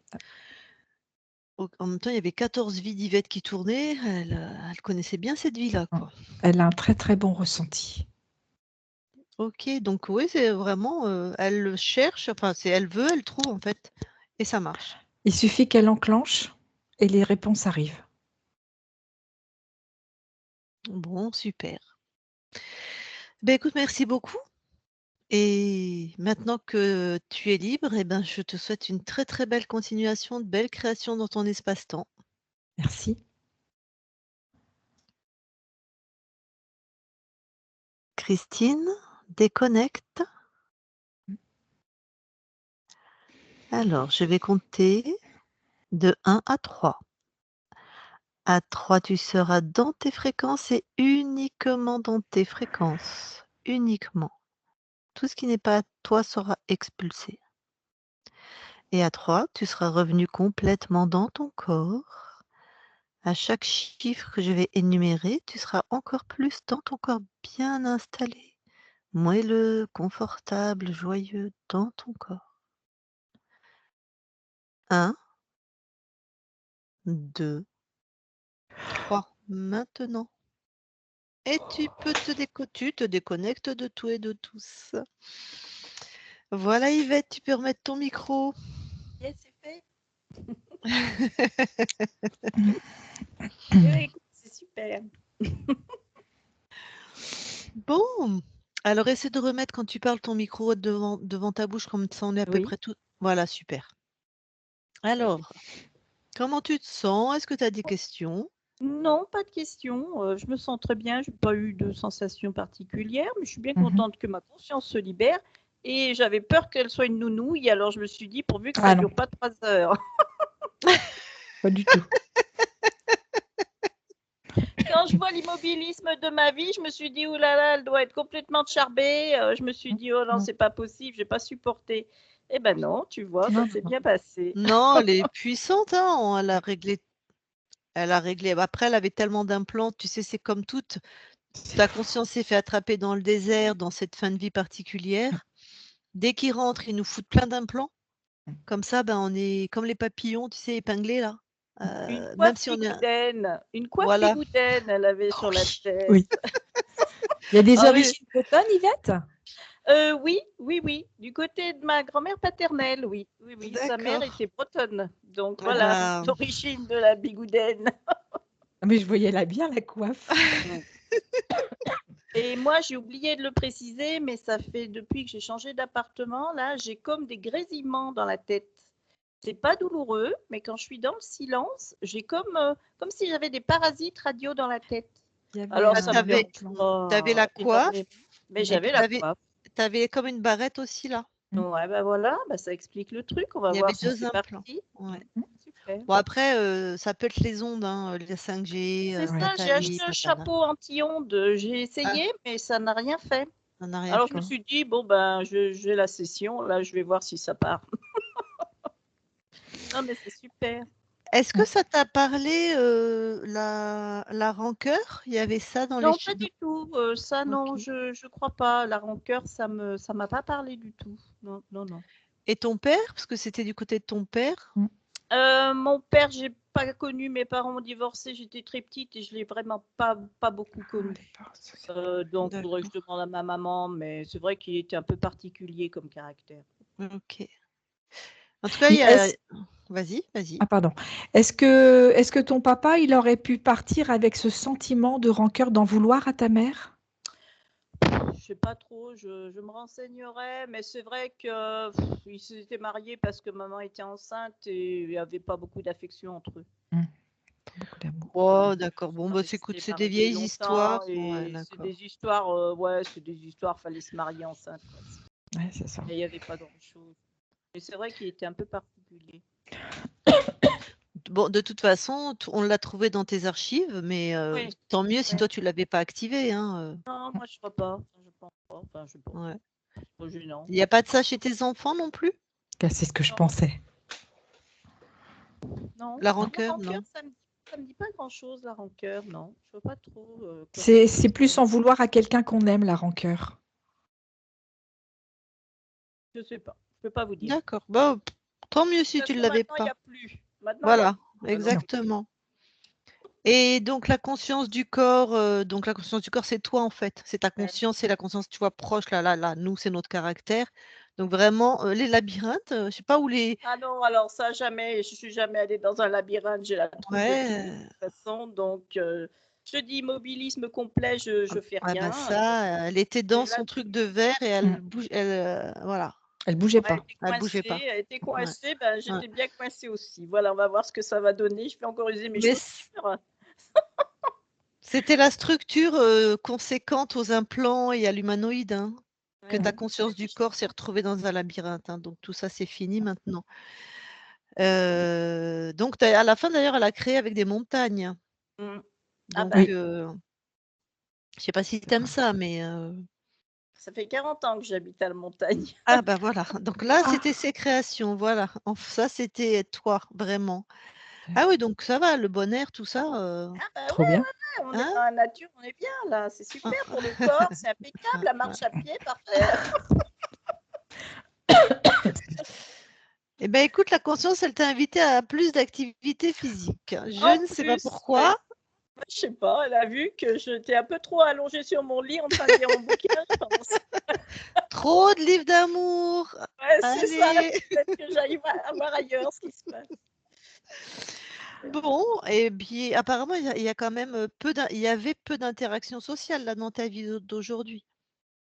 en même temps, il y avait 14 vies d'Yvette qui tournaient, elle connaissait bien cette vie-là, Mmh. quoi. Elle a un très, très bon ressenti. OK, donc oui, c'est vraiment, elle le cherche, enfin, c'est elle veut, elle trouve, en fait et ça marche. Il suffit qu'elle enclenche et les réponses arrivent. Bon, super. Ben écoute, merci beaucoup. Et maintenant que tu es libre, eh ben, je te souhaite une très très belle continuation, de belles créations dans ton espace-temps. Merci. Christine, déconnecte. Alors, je vais compter de 1 à 3. À 3, tu seras dans tes fréquences et uniquement dans tes fréquences. Uniquement. Tout ce qui n'est pas à toi sera expulsé. Et à 3, tu seras revenu complètement dans ton corps. À chaque chiffre que je vais énumérer, tu seras encore plus dans ton corps, bien installé, moelleux, confortable, joyeux dans ton corps. 1, 2, 3. Maintenant. Et tu te déconnectes de tout et de tous. Voilà Yvette, tu peux remettre ton micro. Yes, c'est fait. Eh oui, écoute, c'est super. Bon, alors essaie de remettre quand tu parles ton micro devant ta bouche, comme ça on est à peu Oui. près tout. Voilà, super. Alors, comment tu te sens? Est-ce que tu as des questions? Non, pas de question. Je me sens très bien. Je n'ai pas eu de sensation particulière, mais je suis bien Mhm. contente que ma conscience se libère. Et j'avais peur qu'elle soit une nounouille, alors je me suis dit, pourvu que ça Ah ne non, dure pas 3 heures. pas du tout. Quand je vois l'immobilisme de ma vie, je me suis dit, oh là là, elle doit être complètement charbée. Je me suis dit, oh non, Non, c'est pas possible, je n'ai pas supporté. Eh ben non, tu vois, ça non, s'est non. bien passé. Non, elle est puissante, hein, elle a réglé. Après, elle avait tellement d'implants, tu sais, c'est comme toute. Ta conscience s'est fait attraper dans le désert, dans cette fin de vie particulière. Dès qu'ils rentrent, ils nous foutent plein d'implants. Comme ça, ben, on est comme les papillons, tu sais, épinglés là. Une Même coiffe si on est bigoudaine, voilà. elle avait sur la tête. Oui. Il y a des Ah oui. origines bretonnes, Yvette? Oui, oui, oui. Du côté de ma grand-mère paternelle, oui. Oui, oui. Sa mère D'accord. était bretonne. Donc Eh voilà, ben, l'origine de la bigoudaine. Ah, mais je voyais là bien la coiffe. Et moi, j'ai oublié de le préciser, mais ça fait depuis que j'ai changé d'appartement, là, j'ai comme des grésillements dans la tête. C'est pas douloureux, mais quand je suis dans le silence, j'ai comme si j'avais des parasites radio dans la tête. Il y avait Alors, ah, ça me un dérange t'avais la pas coiffe énormément, mais et j'avais puis la coiffe. t'avais comme une barrette aussi là. Ouais, bah voilà, bah ça explique le truc. On va Il y avait voir si 2 c'est implants. parti. Ouais. Super. Bon après, ça peut être les ondes, hein, les 5G, C'est ça, j'ai Nathalie, acheté un Tatana. chapeau anti-ondes. J'ai Ah, essayé, mais ça n'a rien fait. ça n'a rien Alors, je me fait. suis dit, bon, ben, j'ai la session. Là, je vais voir si ça part. Non, mais c'est super. Est-ce que ça t'a parlé, la rancœur? Il y avait ça dans les Non, ch pas du tout. Ça, non, OK. je crois pas. La rancœur, ça m'a pas parlé du tout. Non, non, non. Et ton père? Parce que c'était du côté de ton père? Mon père, j'ai pas connu. Mes parents ont divorcé. J'étais très petite et je l'ai vraiment pas beaucoup connu. Donc, il faudrait que je D'accord. demande à ma maman, mais c'est vrai qu'il était un peu particulier comme caractère. OK. En tout cas, il Et y a vas-y, vas-y. Ah pardon. Est-ce que ton papa, il aurait pu partir avec ce sentiment de rancœur, d'en vouloir à ta mère? Je sais pas trop, je me renseignerai, mais c'est vrai que ils s'étaient mariés parce que maman était enceinte et il n'y avait pas beaucoup d'affection entre eux. Pas beaucoup d'amour. Oh d'accord. Bon, Pas bah, écoute, restés c'est des mariés vieilles longtemps histoires. Ouais, et c'est d'accord. des histoires, ouais, c'est des histoires, fallait se marier enceinte, quoi. Ouais, c'est ça. Et il n'y avait pas grand-chose. Mais c'est vrai qu'il était un peu particulier. Bon, de toute façon, on l'a trouvé dans tes archives, mais Oui, tant mieux si oui. toi tu l'avais pas activé, hein, Non, moi je crois pas. Je pense pas. Enfin, je sais pas. ouais. C'est pas gênant. Il y a pas de ça chez tes enfants non plus? C'est ce que je Non, pensais. non. La Non, la rancœur, rancœur, non? ça me dit pas grand-chose, la rancœur, non. Je vois pas trop quoi ça C'est puisse. plus en vouloir à quelqu'un qu'on aime, la rancœur. Je sais pas. Je peux pas vous dire. D'accord. Bah, tant mieux si De toute tu façon, l'avais maintenant, il n'y pas. a plus. Maintenant, il n'y a Voilà, plus. Alors, Non. exactement. Et donc la conscience du corps, c'est toi en fait. C'est ta conscience, c'est la conscience, tu vois, proche là, nous, c'est notre caractère. Donc vraiment, les labyrinthes, je sais pas où les ah non, alors ça, jamais. Je suis jamais allée dans un labyrinthe. J'ai la trouille de tout de ouais, toute façon. Donc, Je dis immobilisme complet, je fais Ah bah rien. ça, elle était Et dans là, son truc de verre et elle bouge, voilà, Elle bougeait elle pas. était elle bougeait coincée, pas. elle était Ouais, coincée, ben, ouais. j'étais bien coincée aussi. Voilà, on va voir ce que ça va donner. Je vais encore user mes Mais chaussures. c'était la structure conséquente aux implants et à l'humanoïde, hein, que Ouais. ta conscience du corps s'est retrouvée dans un labyrinthe, hein, donc tout ça c'est fini maintenant. Donc à la fin d'ailleurs, elle a créé avec des montagnes. Mm. Ah Donc bah, Oui. je sais pas si tu aimes ça, mais ça fait 40 ans que j'habite à la montagne. ah bah voilà, donc là Ah, c'était ses créations, voilà. Ça c'était toi, vraiment. Ah oui, donc ça va, le bon air, tout ça, Ah bah trop bien. ouais, on est hein? dans la nature, on est bien là. C'est super pour le corps, c'est impeccable. La marche à pied, parfait. Eh ben, écoute, la conscience, elle t'a invité à plus d'activité physique. En Je ne sais pas plus, ouais. pourquoi. Je sais pas, elle a vu que j'étais un peu trop allongée sur mon lit en train de lire mon bouquin, je pense. Trop de livres d'amour. Ouais, c'est ça. Allez. Peut-être que j'aille voir ailleurs ce qui se passe. Bon, et puis apparemment, il y a quand même il y avait peu d'interactions sociales là dans ta vie d'aujourd'hui.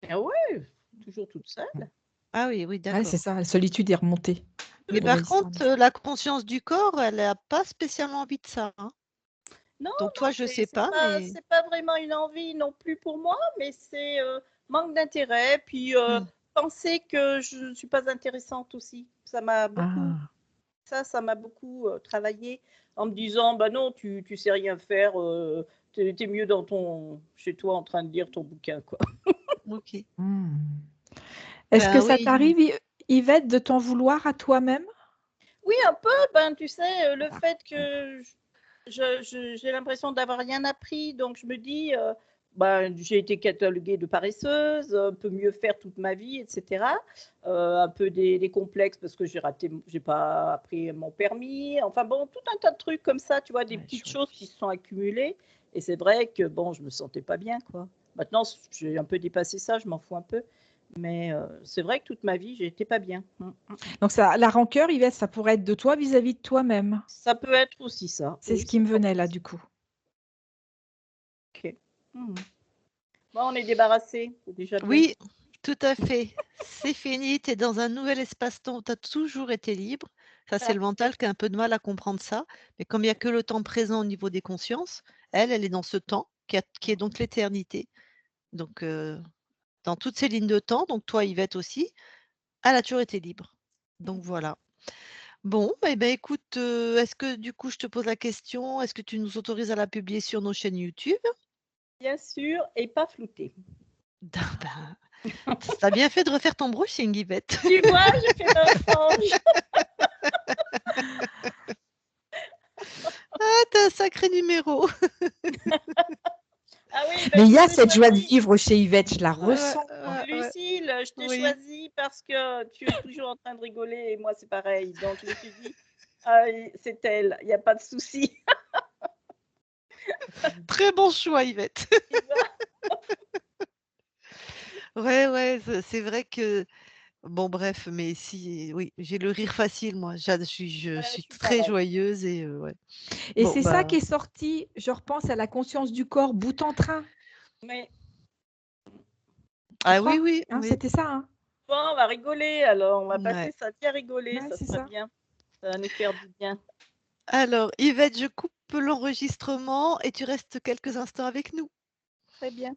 Ah ouais, toujours toute seule. Ah oui, oui, Ouais, c'est d'accord. ça, la solitude est remontée Mais pour par l'histoire. contre, la conscience du corps, elle n'a pas spécialement envie de ça, hein. Non, Donc non, toi, je sais pas, mais c'est pas vraiment une envie non plus pour moi, mais c'est manque d'intérêt, puis hmm, penser que je ne suis pas intéressante aussi. Ah, Ça m'a beaucoup travaillé en me disant, bah non, tu sais rien faire, t'es mieux chez toi en train de lire ton bouquin, quoi. ok. hmm. Est-ce que Bah ça oui. t'arrive, Yvette, de t'en vouloir à toi-même? Oui, un peu, ben tu sais, le fait que j'ai l'impression d'avoir rien appris, donc je me dis, ben, j'ai été cataloguée de paresseuse, peut mieux faire toute ma vie, etc. Un peu des complexes parce que j'ai pas appris mon permis. Enfin bon, tout un tas de trucs comme ça, tu vois, des Ouais, petites chouette. choses qui se sont accumulées. Et c'est vrai que bon, je me sentais pas bien, quoi. Maintenant, j'ai un peu dépassé ça, je m'en fous un peu. Mais c'est vrai que toute ma vie, j'étais pas bien. Donc ça, la rancœur, Yvette, ça pourrait être de toi vis-à-vis de toi-même. Ça peut être aussi ça. C'est Oui, ce qui ça me peut venait être là, aussi. du coup. Ok. Bon, on est débarrassé. C'est déjà bien. Oui, tout à fait. C'est fini, tu es dans un nouvel espace-temps où tu as toujours été libre. Ça, c'est le mental qui a un peu de mal à comprendre ça. Mais comme il n'y a que le temps présent au niveau des consciences, elle est dans ce temps qui est donc l'éternité. Donc, dans toutes ces lignes de temps, donc toi, Yvette aussi, elle a toujours été libre. Donc voilà. Bon, eh ben, écoute, est-ce que du coup, je te pose la question, est-ce que tu nous autorises à la publier sur nos chaînes YouTube? Bien sûr, et pas flouté. Ben, tu as bien fait de refaire ton brushing, Yvette. Tu vois, j'ai fait ma frange. Ah, tu as un sacré numéro. Ah oui, Mais il y je a t'ai cette joie de choisi. vivre chez Yvette, je la Ouais, ressens. ouais, ouais. Lucille, je t'ai Oui. choisi parce que tu es toujours en train de rigoler et moi, c'est pareil. Donc, je me suis dit, ah, c'est elle, il n'y a pas de souci. Très bon choix, Yvette. Tu vois. Ouais, ouais, c'est vrai que bon bref, mais si oui, j'ai le rire facile moi. Je Ouais, je suis suis très pareil. joyeuse et ouais. Et Bon c'est ça bah qui est sorti, je repense à la conscience du corps, bout en train, Mais tu ah oui, crois? oui, Hein, oui. c'était ça, hein? bon, on va rigoler alors. On va passer Ouais. ça à rigoler, Ouais, ça c'est sera ça. bien. Ça va nous faire du bien. Alors Yvette, je coupe l'enregistrement et tu restes quelques instants avec nous. Très bien.